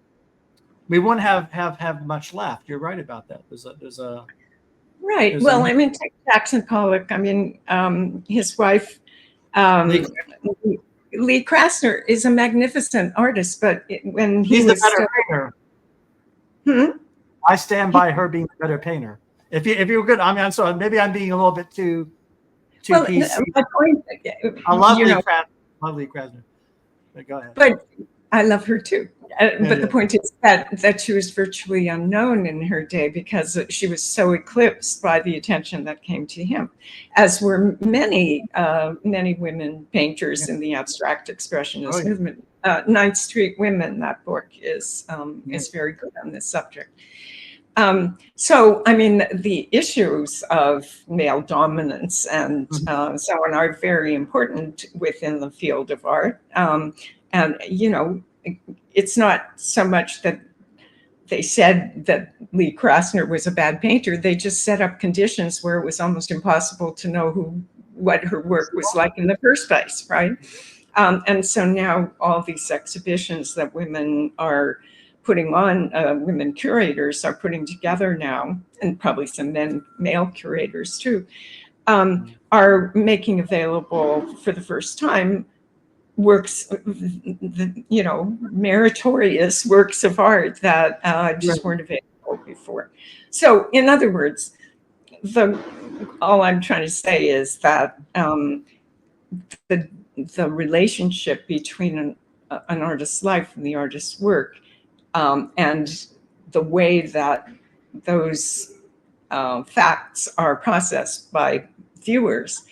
We wouldn't have much left. You're right about that. There's a right. Well, I mean, take Jackson Pollock. I mean, his wife, Lee Krasner, is a magnificent artist, but when he's the better painter. I stand by her being the better painter. If you were good, I mean, I'm sorry. Maybe I'm being a little bit too PC. My point, I love Lee Krasner. Love Lee Krasner. But go ahead. But I love her too. But the point is that she was virtually unknown in her day because she was so eclipsed by the attention that came to him, as were many women painters in the abstract expressionist movement. Ninth Street Women, that book is very good on this subject. So, I mean, the issues of male dominance and so on are very important within the field of art. And, it's not so much that they said that Lee Krasner was a bad painter. They just set up conditions where it was almost impossible to know what her work was like in the first place, right? And so now all these exhibitions that women are putting on, women curators are putting together now, and probably some male curators too, are making available for the first time works, meritorious works of art that just weren't available before. So, in other words, all I'm trying to say is that the relationship between an artist's life and the artist's work, and the way that those facts are processed by viewers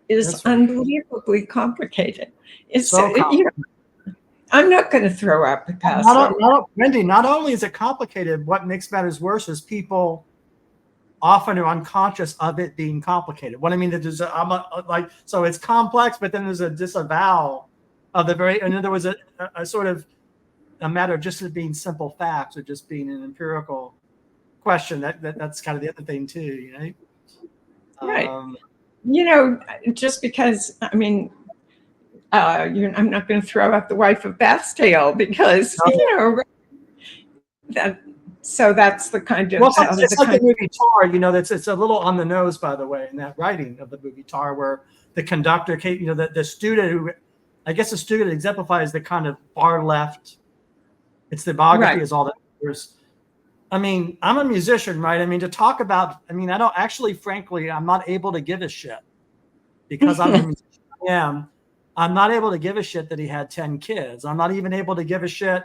is unbelievably complicated. It's I'm not going to throw out Picasso. Wendy, not only is it complicated, what makes matters worse is people often are unconscious of it being complicated. What I mean, so it's complex, but then there's a disavowal of the very, and then there was a sort of a matter of just it being simple facts or just being an empirical question. That's kind of the other thing too, Right. Just because, I mean, I'm not going to throw out the wife of Bath's tale because, so that's the kind of. Well, it's like the movie Tar, it's a little on the nose, by the way, in that writing of the movie Tar, where the conductor, the student who, I guess the student exemplifies the kind of far left. It's the biography is all that there's. I mean, I'm a musician, right? I mean, to talk about, I mean, I don't actually, frankly, I'm not able to give a shit because I'm a musician. I'm not able to give a shit that he had 10 kids. I'm not even able to give a shit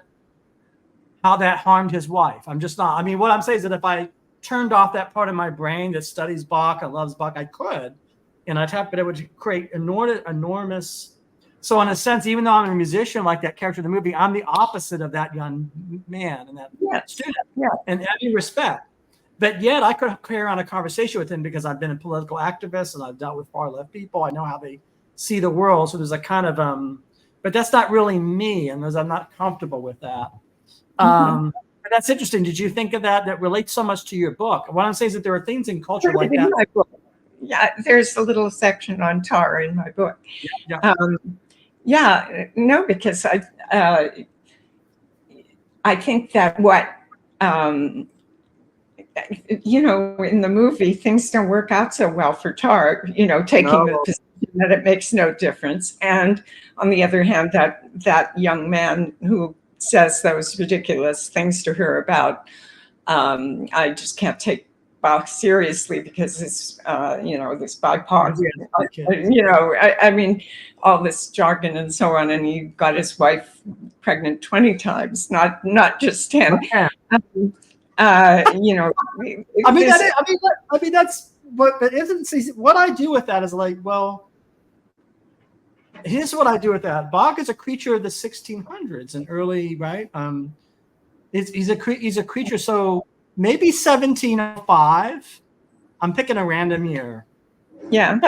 how that harmed his wife. I'm just not. I mean, what I'm saying is that if I turned off that part of my brain that studies Bach and loves Bach, I could, and but it would create enormous. So in a sense, even though I'm a musician like that character in the movie, I'm the opposite of that young man and that student in every respect. But yet I could carry on a conversation with him because I've been a political activist and I've dealt with far left people. I know how they see the world. So there's a kind of, but that's not really me. And I'm not comfortable with that. But that's interesting. Did you think of that relates so much to your book? What I'm saying is that there are things in culture like that. Yeah, there's a little section on Tar in my book. Yeah, no, because I think that what in the movie, things don't work out so well for Tar, taking the No. position that it makes no difference. And on the other hand, that young man who says those ridiculous things to her about, I just can't take Bach seriously because it's, this BIPOC, I mean, all this jargon and so on. And he got his wife pregnant 20 times, not just 10. Yeah. I mean, that's what, but isn't, see, what I do with that is like, well, here's what I do with that. Bach is a creature of the 1600s and early, right? He's a creature. So maybe 1705. I'm picking a random year. Yeah.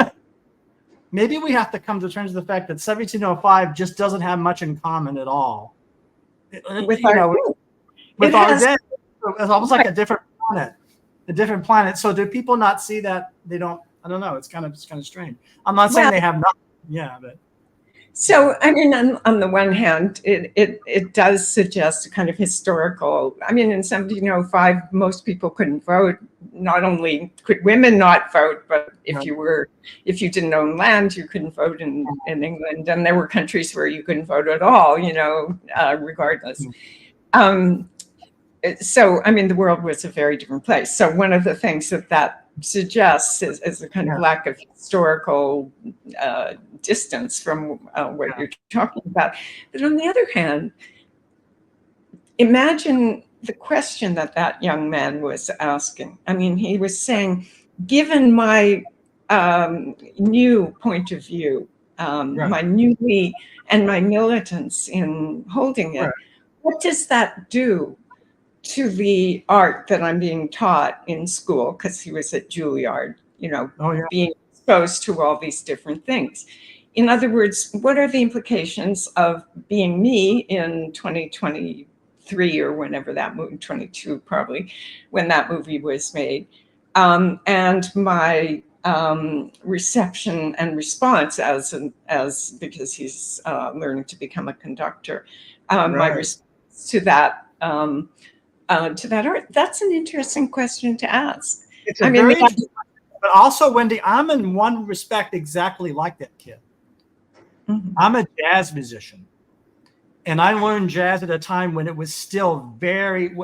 Maybe we have to come to terms with the fact that 1705 just doesn't have much in common at all. With our day. It's almost like a different planet. So do people not see that? They don't. I don't know. It's kind of strange. I'm not saying they have nothing. Yeah, but. So, I mean, on the one hand, it does suggest a kind of historical. I mean, in 1705, most people couldn't vote. Not only could women not vote, but if you didn't own land, you couldn't vote in England. And there were countries where you couldn't vote at all, regardless. So, I mean, the world was a very different place. So one of the things that suggests is a kind of lack of historical distance from what you're talking about. But on the other hand, imagine the question that young man was asking. I mean, he was saying, given my new point of view, my newly and my militance in holding it, what does that do to the art that I'm being taught in school? Because he was at Juilliard, being exposed to all these different things. In other words, what are the implications of being me in 2023 or whenever that movie, 22 probably, when that movie was made, and my reception and response as because he's learning to become a conductor, my response to that art? That's an interesting question to ask. But also, Wendy, I'm in one respect exactly like that kid. Mm-hmm. I'm a jazz musician, and I learned jazz at a time when it was still very,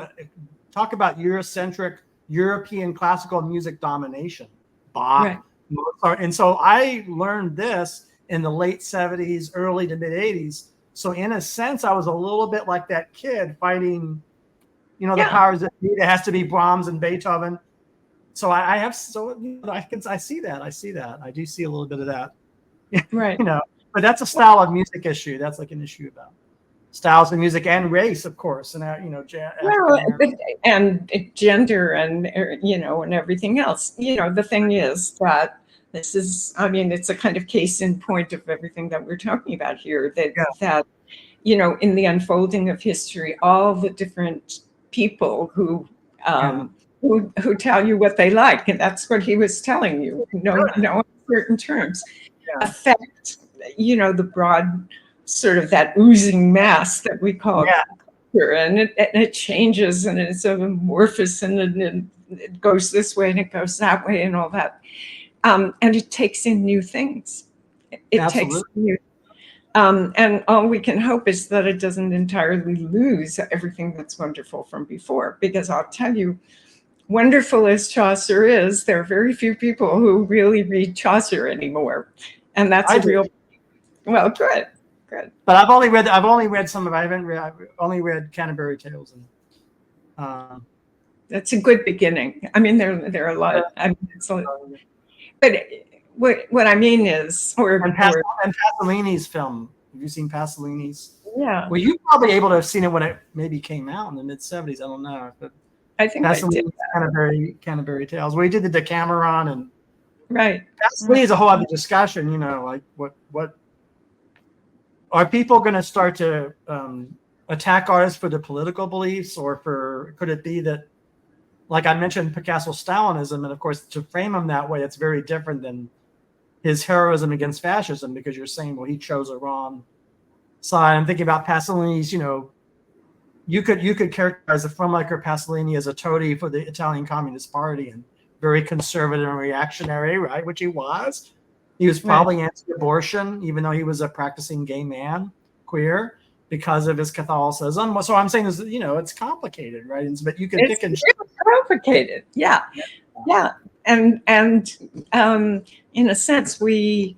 talk about Eurocentric European classical music domination, Bach, Mozart. And so I learned this in the late 70s, early to mid 80s. So in a sense, I was a little bit like that kid fighting, the powers that be. It has to be Brahms and Beethoven. So I see that. I do see a little bit of that. Right. But that's a style of music issue. That's like an issue about styles of music and race, of course, and and gender and and everything else. The thing is that this is, I mean, it's a kind of case in point of everything that we're talking about here. That in the unfolding of history, all the different people who tell you what they like, and that's what he was telling you. No certain terms affect the broad sort of that oozing mass that we call culture, and it changes, and it's amorphous, and it goes this way and it goes that way and all that, and it takes in new things. It takes new. And all we can hope is that it doesn't entirely lose everything that's wonderful from before, because I'll tell you, wonderful as Chaucer is, there are very few people who really read Chaucer anymore, and that's well, good. But I've only read some of it. I've only read CanterburyTales, and that's a good beginning. I mean, there are a lot. I mean, but what I mean is, and Pasolini's film. Have you seen Pasolini's? Yeah. Well, you probably able to have seen it when it maybe came out in the mid 70s. I don't know, but I think Pasolini's CanterburyTales, where he did the Decameron, and Pasolini is a whole other discussion. Like what are people going to start to attack artists for their political beliefs, or could it be that, like I mentioned, Picasso's Stalinism, and of course to frame him that way, it's very different than his heroism against fascism, because you're saying, well, he chose a wrong side. I'm thinking about Pasolini's, you could characterize the filmmaker Pasolini as a toady for the Italian Communist Party and very conservative and reactionary, right? Which he was. He was probably anti-abortion, even though he was a practicing gay man, queer, because of his Catholicism. So I'm saying is, it's complicated, right? But you can pick and choose. It's complicated, yeah. And in a sense, we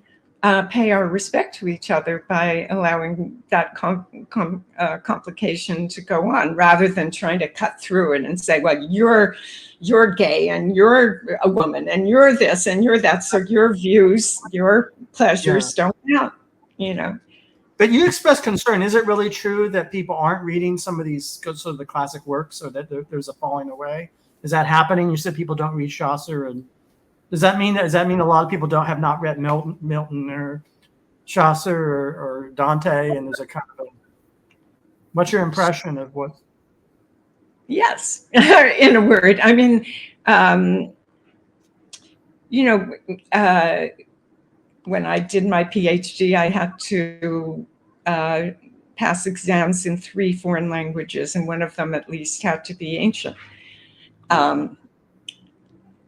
pay our respect to each other by allowing that complication to go on, rather than trying to cut through it and say, well, you're gay and you're a woman and you're this and you're that, so your views, your pleasures don't count, But you express concern. Is it really true that people aren't reading some of these sort of the classic works, or that there's a falling away? Is that happening? You said people don't read Chaucer, and does that mean a lot of people have not read Milton or Chaucer or Dante? And there's a kind of what's your impression of what? Yes, in a word. I mean, when I did my PhD, I had to pass exams in 3 foreign languages, and one of them at least had to be ancient. I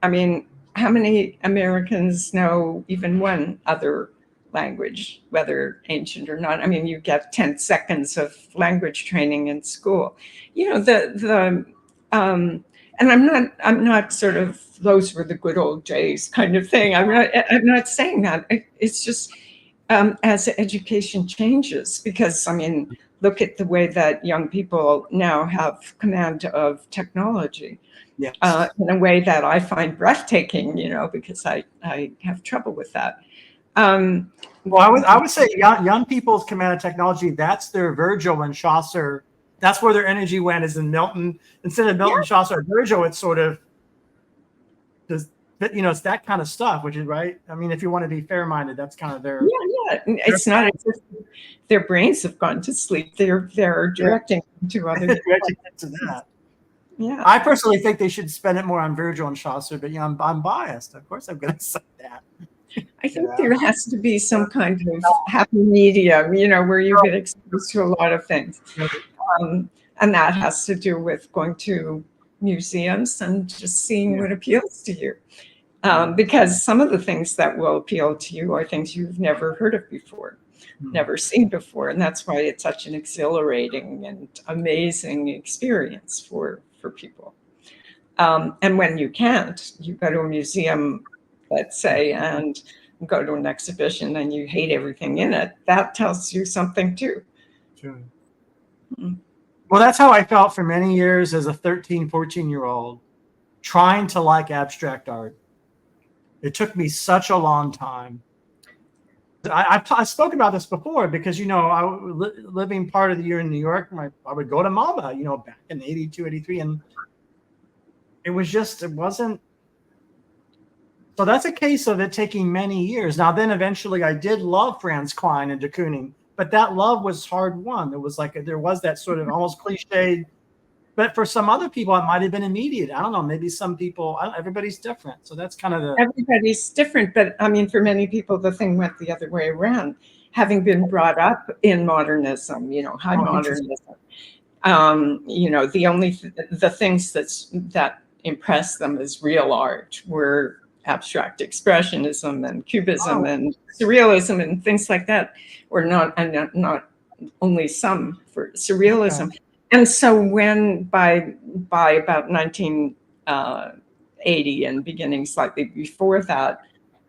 mean, how many Americans know even one other language, whether ancient or not? I mean, you get 10 seconds of language training in school. And I'm not sort of, those were the good old days kind of thing. I'm not saying that. It's just as education changes, because I mean, look at the way that young people now have command of technology. Yes. In a way that I find breathtaking, because I have trouble with that. Well, I would say young people's command of technology, that's their Virgil and Chaucer. That's where their energy went, is in Milton. Instead of Milton, Chaucer, Virgil, it's sort of, it's that kind of stuff, which is right. I mean, if you want to be fair-minded, that's kind of their. Yeah. It's not as if their brains have gone to sleep. They're directing to other directing to that. Yeah. I personally think they should spend it more on Virgil and Chaucer, but I'm biased. Of course, I'm going to say that. I think there has to be some kind of happy medium, where you get exposed to a lot of things. And that has to do with going to museums and just seeing what appeals to you. Because some of the things that will appeal to you are things you've never heard of before, never seen before. And that's why it's such an exhilarating and amazing experience for people. And when you can't, you go to a museum, let's say, and go to an exhibition and you hate everything in it, that tells you something too. Sure. Well, that's how I felt for many years as a 13, 14-year-old, trying to like abstract art. It took me such a long time. I've spoken about this before because, I was living part of the year in New York. I would go to MoMA, back in 82, 83. And it wasn't. So that's a case of it taking many years. Now, then eventually I did love Franz Klein and de Kooning, but that love was hard won. There was that sort of almost cliched, but for some other people, it might have been immediate. I don't know. Maybe some people, everybody's different. So that's kind of everybody's different. But I mean, for many people, the thing went the other way around. Having been brought up in modernism, high modernism, the things that impressed them as real art were abstract expressionism and cubism and surrealism and things like that, or not only some for surrealism. Okay. And so when by about 1980 and beginning slightly before that,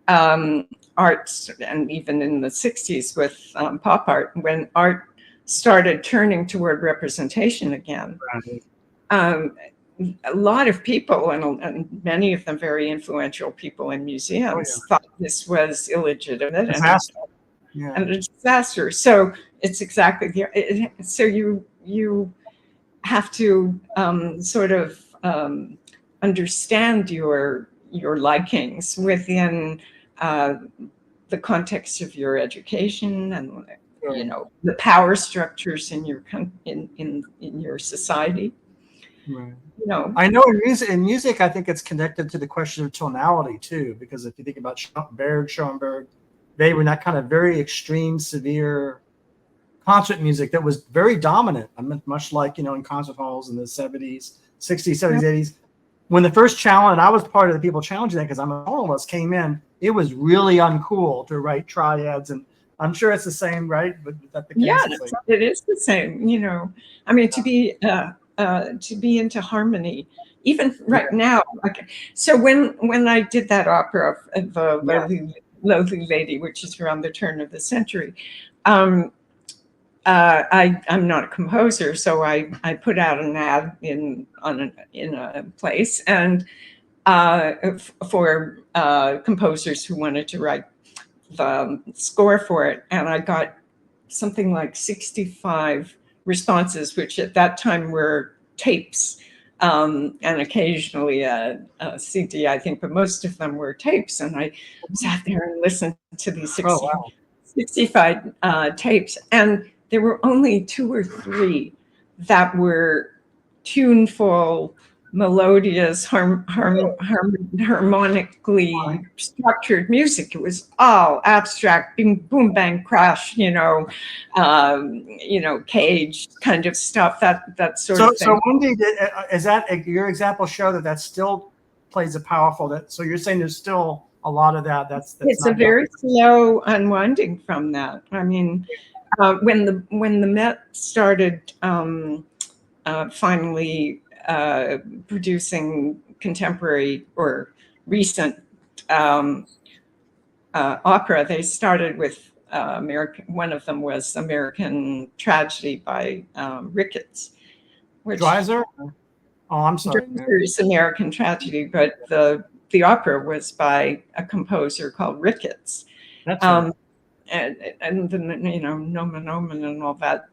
arts, and even in the 60s with pop art, when art started turning toward representation again, a lot of people, and many of them very influential people in museums, thought this was illegitimate and a disaster. So it's exactly so you have to sort of understand your likings within the context of your education and the power structures in your in your society. Right. I know in music, I think it's connected to the question of tonality too, because if you think about Baird, Schoenberg, they were in that kind of very extreme, severe concert music that was very dominant. I mean, much like, in concert halls in the 70s, 60s, 70s, 80s. When the first challenge, and I was part of the people challenging that because I'm a journalist, came in, it was really uncool to write triads. And I'm sure it's the same, right? But is that the case? Yeah, it is the same. I mean, to be into harmony, even right now. Okay. So when I did that opera of the loathlylady, which is around the turn of the century, I'm not a composer, so I put out an ad in a place and for composers who wanted to write the score for it, and I got something like 65 responses, which at that time were tapes, and occasionally a CD, I think, but most of them were tapes. And I sat there and listened to these 65 tapes, and there were only 2 or 3 that were tuneful, melodious, harmonically structured music. It was all abstract, bing, boom, bang, crash, cage kind of stuff, that sort of thing. So Wendy, is that your example show that still plays a powerful, so you're saying there's still a lot of that. It's a very slow unwinding from that. I mean, when the Met started finally producing contemporary or recent opera, they started with one of them was American Tragedy by Ricketts. Dreiser? Oh, I'm sorry. Dreiser's American Tragedy, but the opera was by a composer called Ricketts. That's right. And then, Nomen Omen and all that.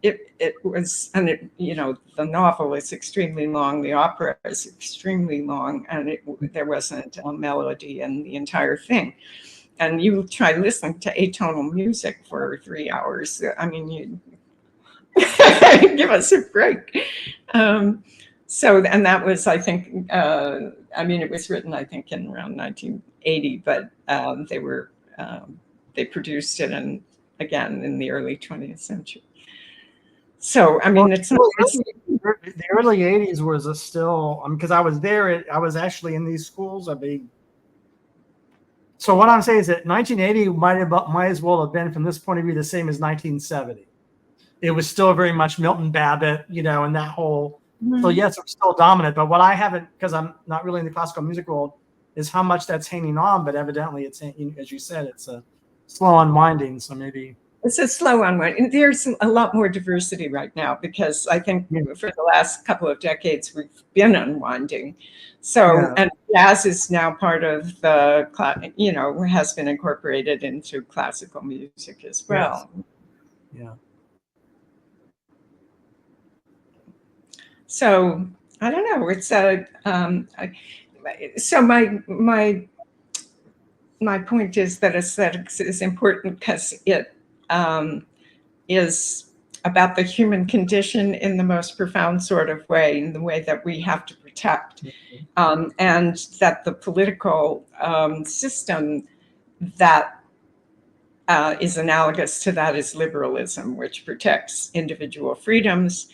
It was, and the novel is extremely long, the opera is extremely long, and there wasn't a melody in the entire thing. And you try listening to atonal music for 3 hours. I mean, you give us a break. So, and that was, I think, it was written, I think, in around 1980, but they produced it again in the early 20th century. So, I mean, it's the early 80s was still, because I was there, I was actually in these schools. So what I'm saying is that 1980 might as well have been, from this point of view, the same as 1970. It was still very much Milton Babbitt, and that whole. So yes, it was still dominant. But what I haven't, because I'm not really in the classical music world, is how much that's hanging on. But evidently, it's, as you said, it's a slow unwinding. So maybe it's a slow unwinding. There's a lot more diversity right now because I think for the last couple of decades we've been unwinding. So and jazz is now part of the, has been incorporated into classical music as well. Yeah. So I don't know. It's so my point is that aesthetics is important because it is about the human condition in the most profound sort of way, in the way that we have to protect, and that the political system that is analogous to that is liberalism, which protects individual freedoms.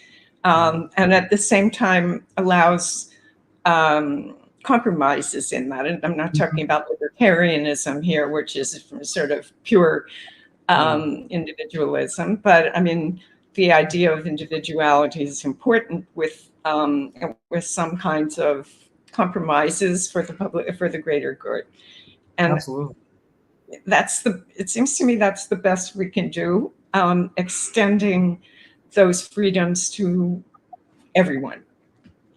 And at the same time allows compromises in that. And I'm not talking about libertarianism here, which is sort of pure individualism, but I mean, the idea of individuality is important with some kinds of compromises for the public, for the greater good. And absolutely, it seems to me that's the best we can do, extending those freedoms to everyone,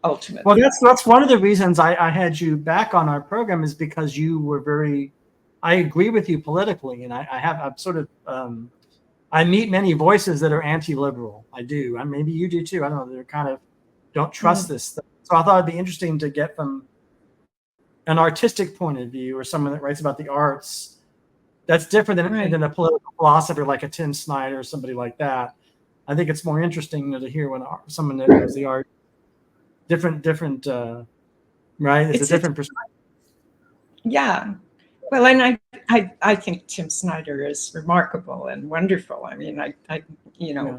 ultimately. Well, that's one of the reasons I had you back on our program, is because you were I agree with you politically, and I meet many voices that are anti-liberal. I do, and maybe you do too. I don't know. They're kind of don't trust this stuff. So I thought it'd be interesting to get from an artistic point of view, or someone that writes about the arts. That's different than a political philosopher like a Tim Snyder or somebody like that. I think it's more interesting to hear when someone that knows the art, different, right? It's a different perspective. Yeah. Well, and I think Tim Snyder is remarkable and wonderful. I mean,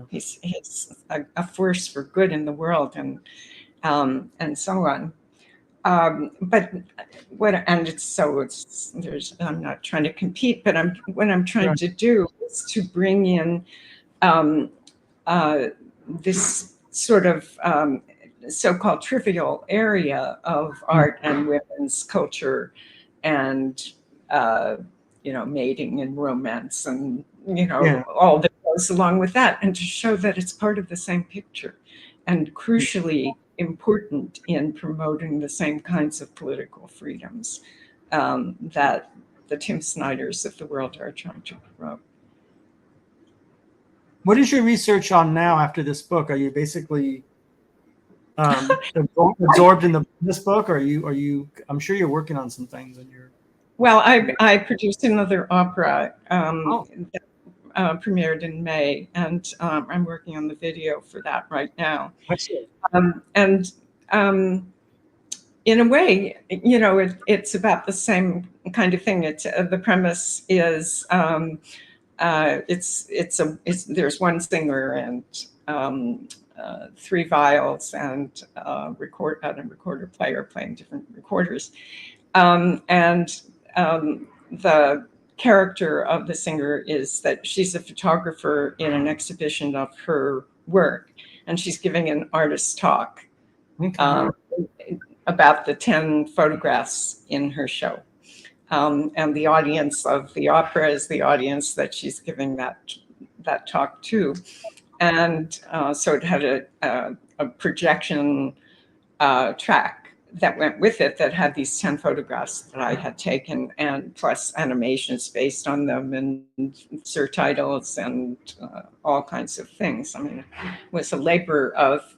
he's a force for good in the world, and so on. But I'm not trying to compete, but what I'm trying to do is to bring in this sort of so-called trivial area of art and women's culture, and mating and romance, and all that goes along with that, and to show that it's part of the same picture, and crucially important in promoting the same kinds of political freedoms that the Tim Snyders of the world are trying to promote. What is your research on now after this book? Are you basically absorbed in this book, or are you? I'm sure you're working on some things in your. Well, I produced another opera that premiered in May, and I'm working on the video for that right now. And in a way, it's about the same kind of thing. It's the premise is there's one singer and 3 viols and a recorder player playing different recorders, and the character of the singer is that she's a photographer in an exhibition of her work, and she's giving an artist talk about the 10 photographs in her show. And the audience of the opera is the audience that she's giving that talk to. And so it had a projection track that went with it that had these 10 photographs that I had taken, and plus animations based on them, and surtitles, and all kinds of things. I mean, it was a labor of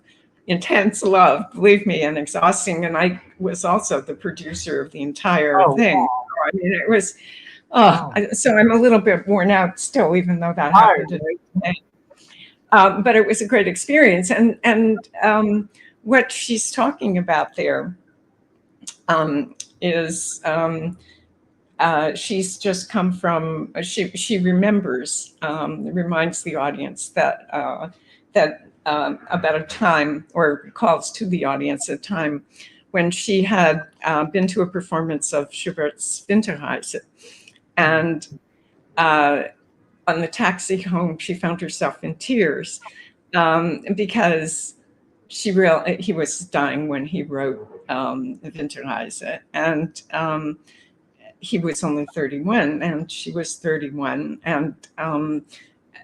intense love, believe me, and exhausting. And I was also the producer of the entire thing. Wow. I mean, it was, so I'm a little bit worn out still, even though that happened today. But it was a great experience. And what she's talking about there is she's just come from, she remembers, reminds the audience that about a time, or calls to the audience a time when she had been to a performance of Schubert's Winterreise, and on the taxi home, she found herself in tears because he was dying when he wrote Winterreise, and he was only 31, and she was 31, and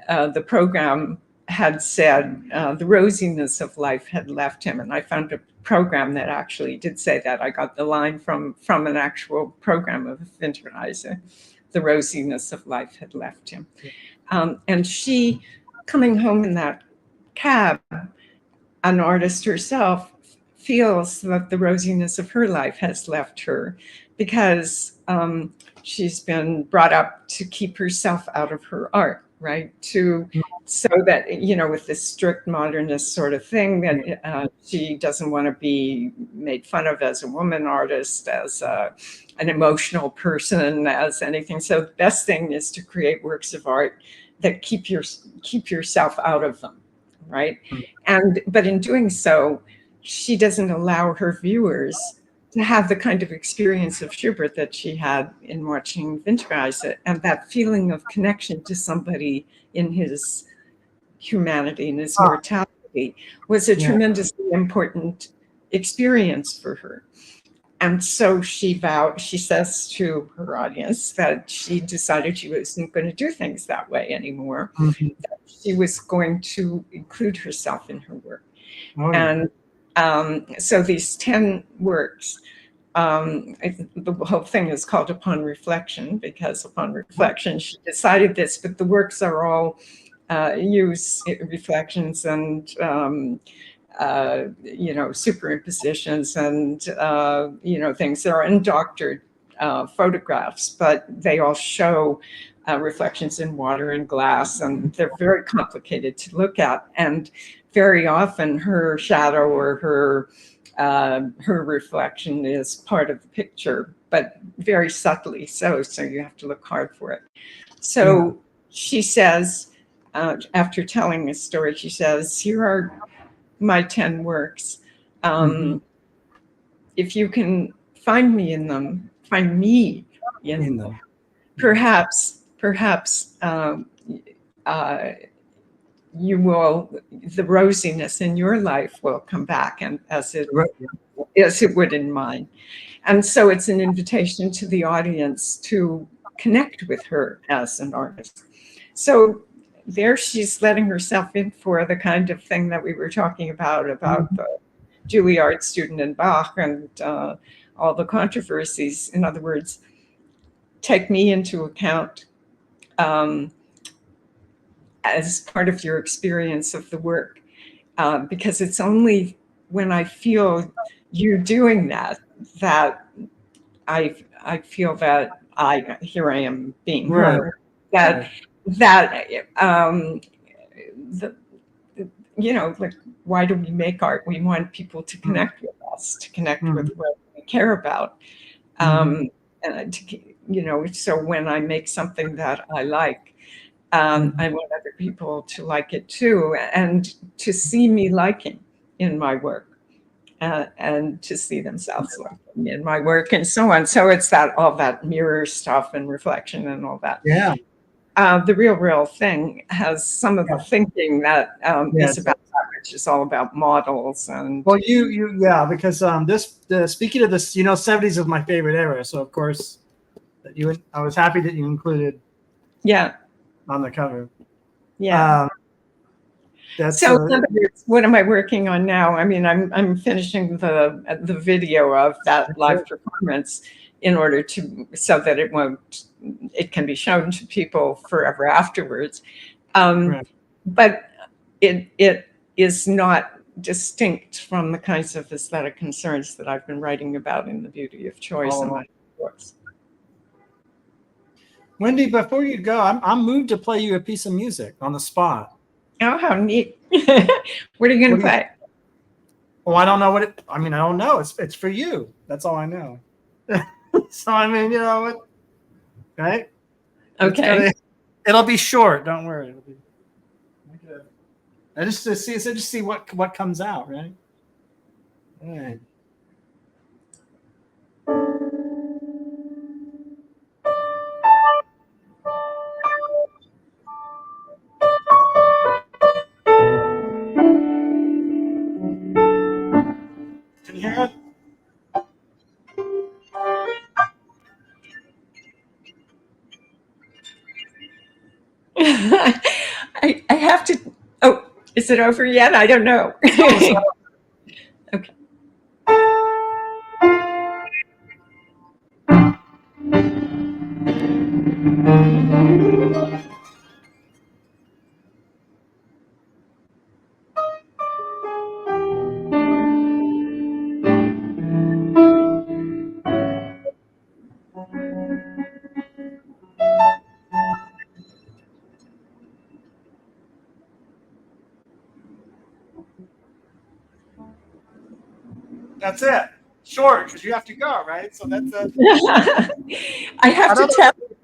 the program had said the rosiness of life had left him. And I found a program that actually did say that. I got the line from an actual program of Winterreise. The rosiness of life had left him. And she, coming home in that cab, an artist herself, feels that the rosiness of her life has left her, because she's been brought up to keep herself out of her art, right? So that, with this strict modernist sort of thing, that she doesn't want to be made fun of as a woman artist, as an emotional person, as anything. So the best thing is to create works of art that keep yourself out of them, right? But in doing so, she doesn't allow her viewers to have the kind of experience of Schubert that she had in watching Winterreise, and that feeling of connection to somebody in his humanity and his mortality was a tremendously important experience for her. And so she says to her audience that she decided she wasn't going to do things that way anymore. That she was going to include herself in her work. And so these 10 works, the whole thing is called Upon Reflection, because upon reflection she decided this, but the works are all use reflections and superimpositions and things that are undoctored photographs, but they all show reflections in water and glass, and they're very complicated to look at. And very often her shadow or her reflection is part of the picture, but very subtly so you have to look hard for it. So she says, after telling this story, she says, here are my 10 works. If you can find me in them, perhaps you will, the rosiness in your life will come back, and as it would in mine. And so it's an invitation to the audience to connect with her as an artist. So there she's letting herself in for the kind of thing that we were talking about the Juilliard student and Bach and all the controversies. In other words, take me into account as part of your experience of the work, because it's only when I feel you doing that I feel that here I am being heard. Like, why do we make art? We want people to connect with us, to connect with what we care about. And so when I make something that I like, I want other people to like it too, and to see me liking in my work, and to see themselves liking in my work, and so on. So it's all that mirror stuff and reflection and all that. Yeah. The real thing has some of the thinking that is about that, which is all about models and. Well, because speaking of this, 70s is my favorite era, so of course I was happy that you included. On the cover. So in other words, what am I working on now? I mean, I'm finishing the video of that live performance in order so that it can be shown to people forever afterwards. But it is not distinct from the kinds of aesthetic concerns that I've been writing about in The Beauty of Choice in my books. Wendy, before you go, I'm moved to play you a piece of music on the spot. Oh, how neat. What are you going to play? Well, I don't know I don't know. It's for you. That's all I know. So, what? Right? Okay. It'll be short. Don't worry. It'll be good. I just see what comes out, right? All right. Can you hear it? I have to. Oh, is it over yet? I don't know. Okay. That's it. Short, because you have to go, right? So that's it. I have to tell you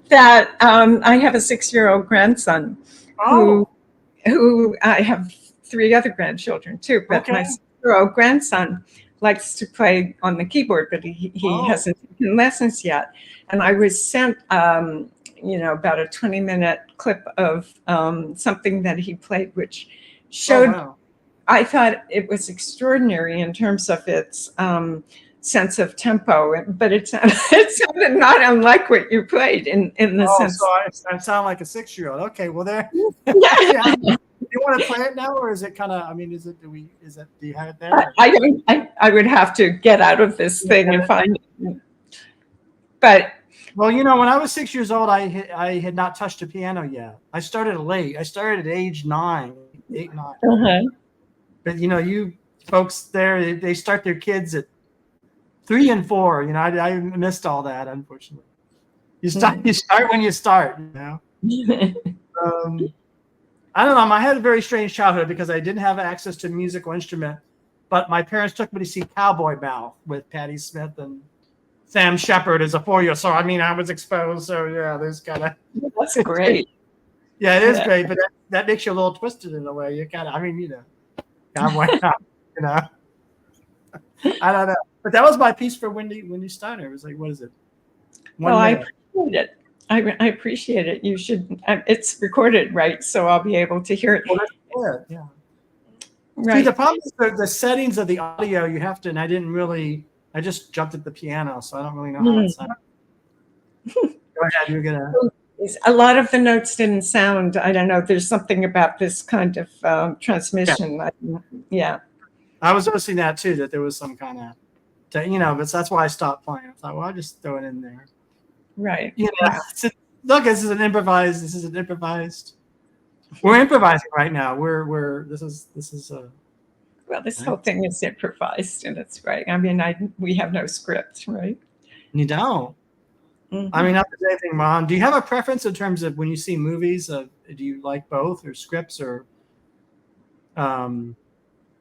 that I have a 6-year-old grandson who I have 3 other grandchildren too, but my 6-year-old grandson likes to play on the keyboard, but he hasn't taken lessons yet. And I was sent, about a 20-minute clip of something that he played, which showed. I thought it was extraordinary in terms of its sense of tempo, but it sounded not unlike what you played in the sense. So I sound like a 6-year-old. Okay, well there. Yeah. You want to play it now, or is it kind of? Do you have it there? I would have to get out of this thing and find it. But. Well, when I was 6 years old, I had not touched a piano yet. I started late. I started at age 8, 9. But you folks there, they start their kids at 3 and 4. I missed all that, unfortunately. You start when you start. I don't know. I had a very strange childhood because I didn't have access to a musical instrument, but my parents took me to see Cowboy Mouth with Patti Smith and Sam Shepard is a 4-year. So I mean, I was exposed. So yeah, there's kind of. That's great. Yeah, it is great, but that makes you a little twisted in a way. You kind of, I mean, I'm like, I don't know. But that was my piece for Wendy Steiner. It was like, what is it? Well, I appreciate it. I appreciate it. You should. It's recorded, right? So I'll be able to hear it. Well, that's good. Yeah. Right. See, the problem is the settings of the audio. You have to, and I didn't really. I just jumped at the piano, so I don't really know how it's set up. Go ahead. You're gonna. A lot of the notes didn't sound. I don't know. There's something about this kind of transmission. Yeah. I was noticing that too. That there was some kind of, but that's why I stopped playing. I thought, well, I'll just throw it in there. Right. Look, this is an improvised. We're improvising right now. This is. Well, this whole thing is improvised, and it's right. I mean, we have no script, right? You don't. Mm-hmm. I mean, not to say anything, Mom. Do you have a preference in terms of when you see movies? Do you like both, or scripts, or in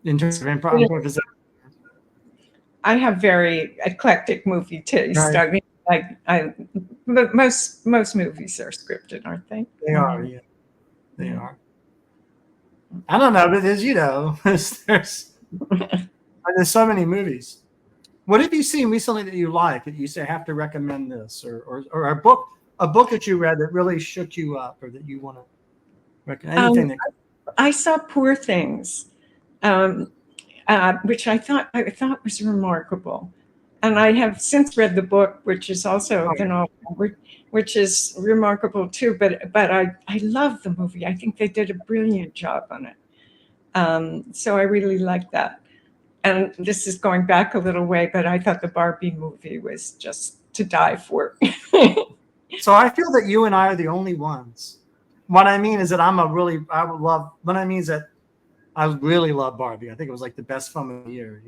terms of improv? I have very eclectic movie taste. Right. I mean, most movies are scripted, aren't they? They are, yeah. They are. I don't know, but there's so many movies. What have you seen recently that you like that you say I have to recommend this, or a book that you read that really shook you up, or that you want to recommend? Anything I saw Poor Things, which I thought was remarkable, and I have since read the book, which is also a novel, which is remarkable too. But I love the movie. I think they did a brilliant job on it. So I really like that. And this is going back a little way, but I thought the Barbie movie was just to die for. So I feel that you and I are the only ones. What I mean is that I really love Barbie. I think it was like the best film of the year,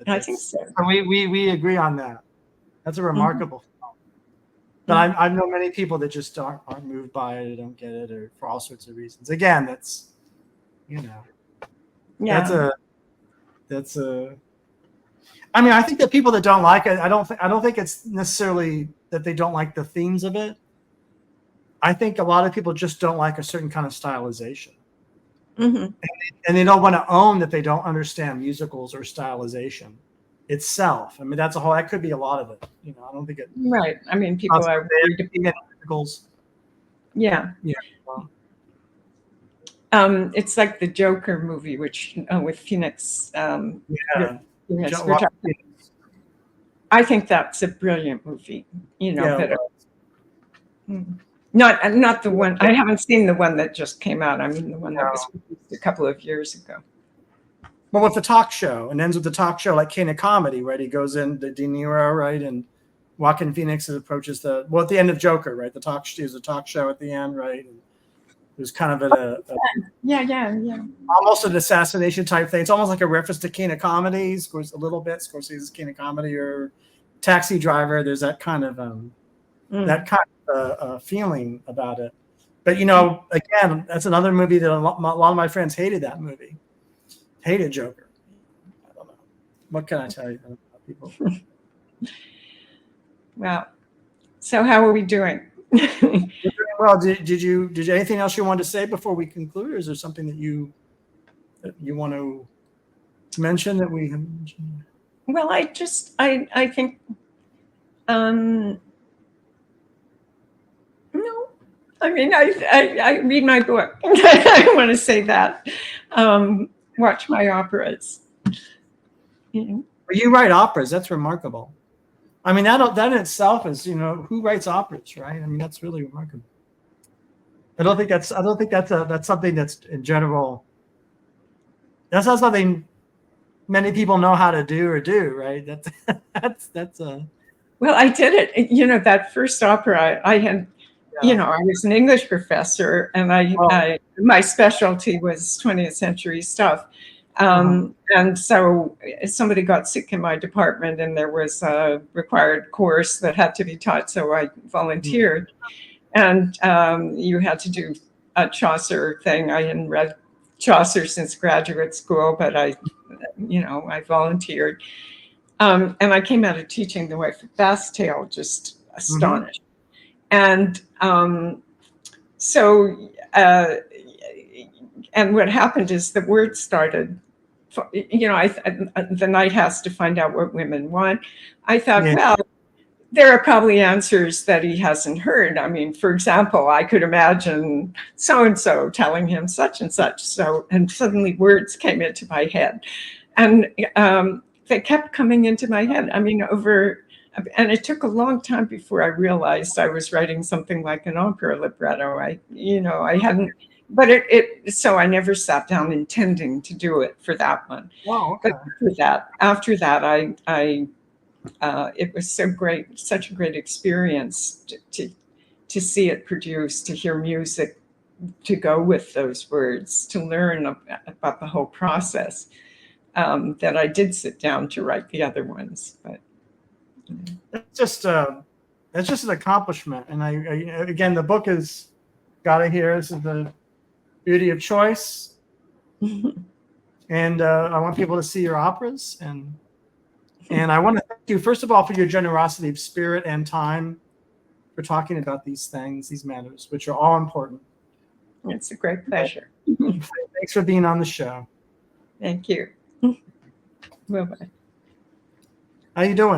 I think so. We agree on that. That's a remarkable film. But I know many people that just aren't moved by it, or don't get it, or for all sorts of reasons. Again, that's I mean, I think that people that don't like it, I don't think it's necessarily that they don't like the themes of it. I think a lot of people just don't like a certain kind of stylization. Mm-hmm. And they don't want to own that they don't understand musicals or stylization itself. I mean, that could be a lot of it. I don't think it. Right. I mean, people are musicals. Yeah. Yeah. It's like the Joker movie, which with Phoenix. I think that's a brilliant movie. Not the one. I haven't seen the one that just came out. I mean, the one that was released a couple of years ago. Well, with the talk show, and ends with the talk show like King of Comedy, right? He goes in to De Niro, right, and Joaquin Phoenix approaches at the end of Joker, right? The talk show at the end, right? And there's kind of almost an assassination type thing. It's almost like a reference to King of Comedy, a little bit. Scorsese's King of Comedy, or Taxi Driver. There's that kind of feeling about it. But again, that's another movie that a lot of my friends hated. That movie, hated Joker. I don't know. What can I tell you about people? Wow. So how are we doing? Well, did you anything else you wanted to say before we conclude, or is there something that you want to mention that we have mentioned? Well, I think no. I mean, I read my book. I want to say that. Watch my operas. You write operas. That's remarkable. I mean, that in itself is, who writes operas, right? I mean, that's really remarkable. I don't think that's something that's in general. That's not something many people know how to do, right? That's a. Well, I did it. That first opera I had. I was an English professor, and my specialty was 20th century stuff. And so somebody got sick in my department, and there was a required course that had to be taught. So I volunteered, and you had to do a Chaucer thing. I hadn't read Chaucer since graduate school, but I volunteered. And I came out of teaching the Wife of Bath's Tale just astonished. And so, and what happened is the word started, the knight has to find out what women want. I thought, well, there are probably answers that he hasn't heard. I mean, for example, I could imagine so-and-so telling him such and such. So, and suddenly words came into my head. And they kept coming into my head. I mean, and it took a long time before I realized I was writing something like an opera libretto. I hadn't, but so I never sat down intending to do it for that one. Wow, okay. But after that, it was so great, such a great experience to see it produced, to hear music, to go with those words, to learn about the whole process, that I did sit down to write the other ones. But it's just an accomplishment. And I again, the book has got it here. This is the beauty of choice. And I want people to see your operas, and I want to thank you, first of all, for your generosity of spirit and time for talking about these things, these matters, which are all important. It's a great pleasure. Thanks for being on the show. Thank you. Bye-bye. How you doing?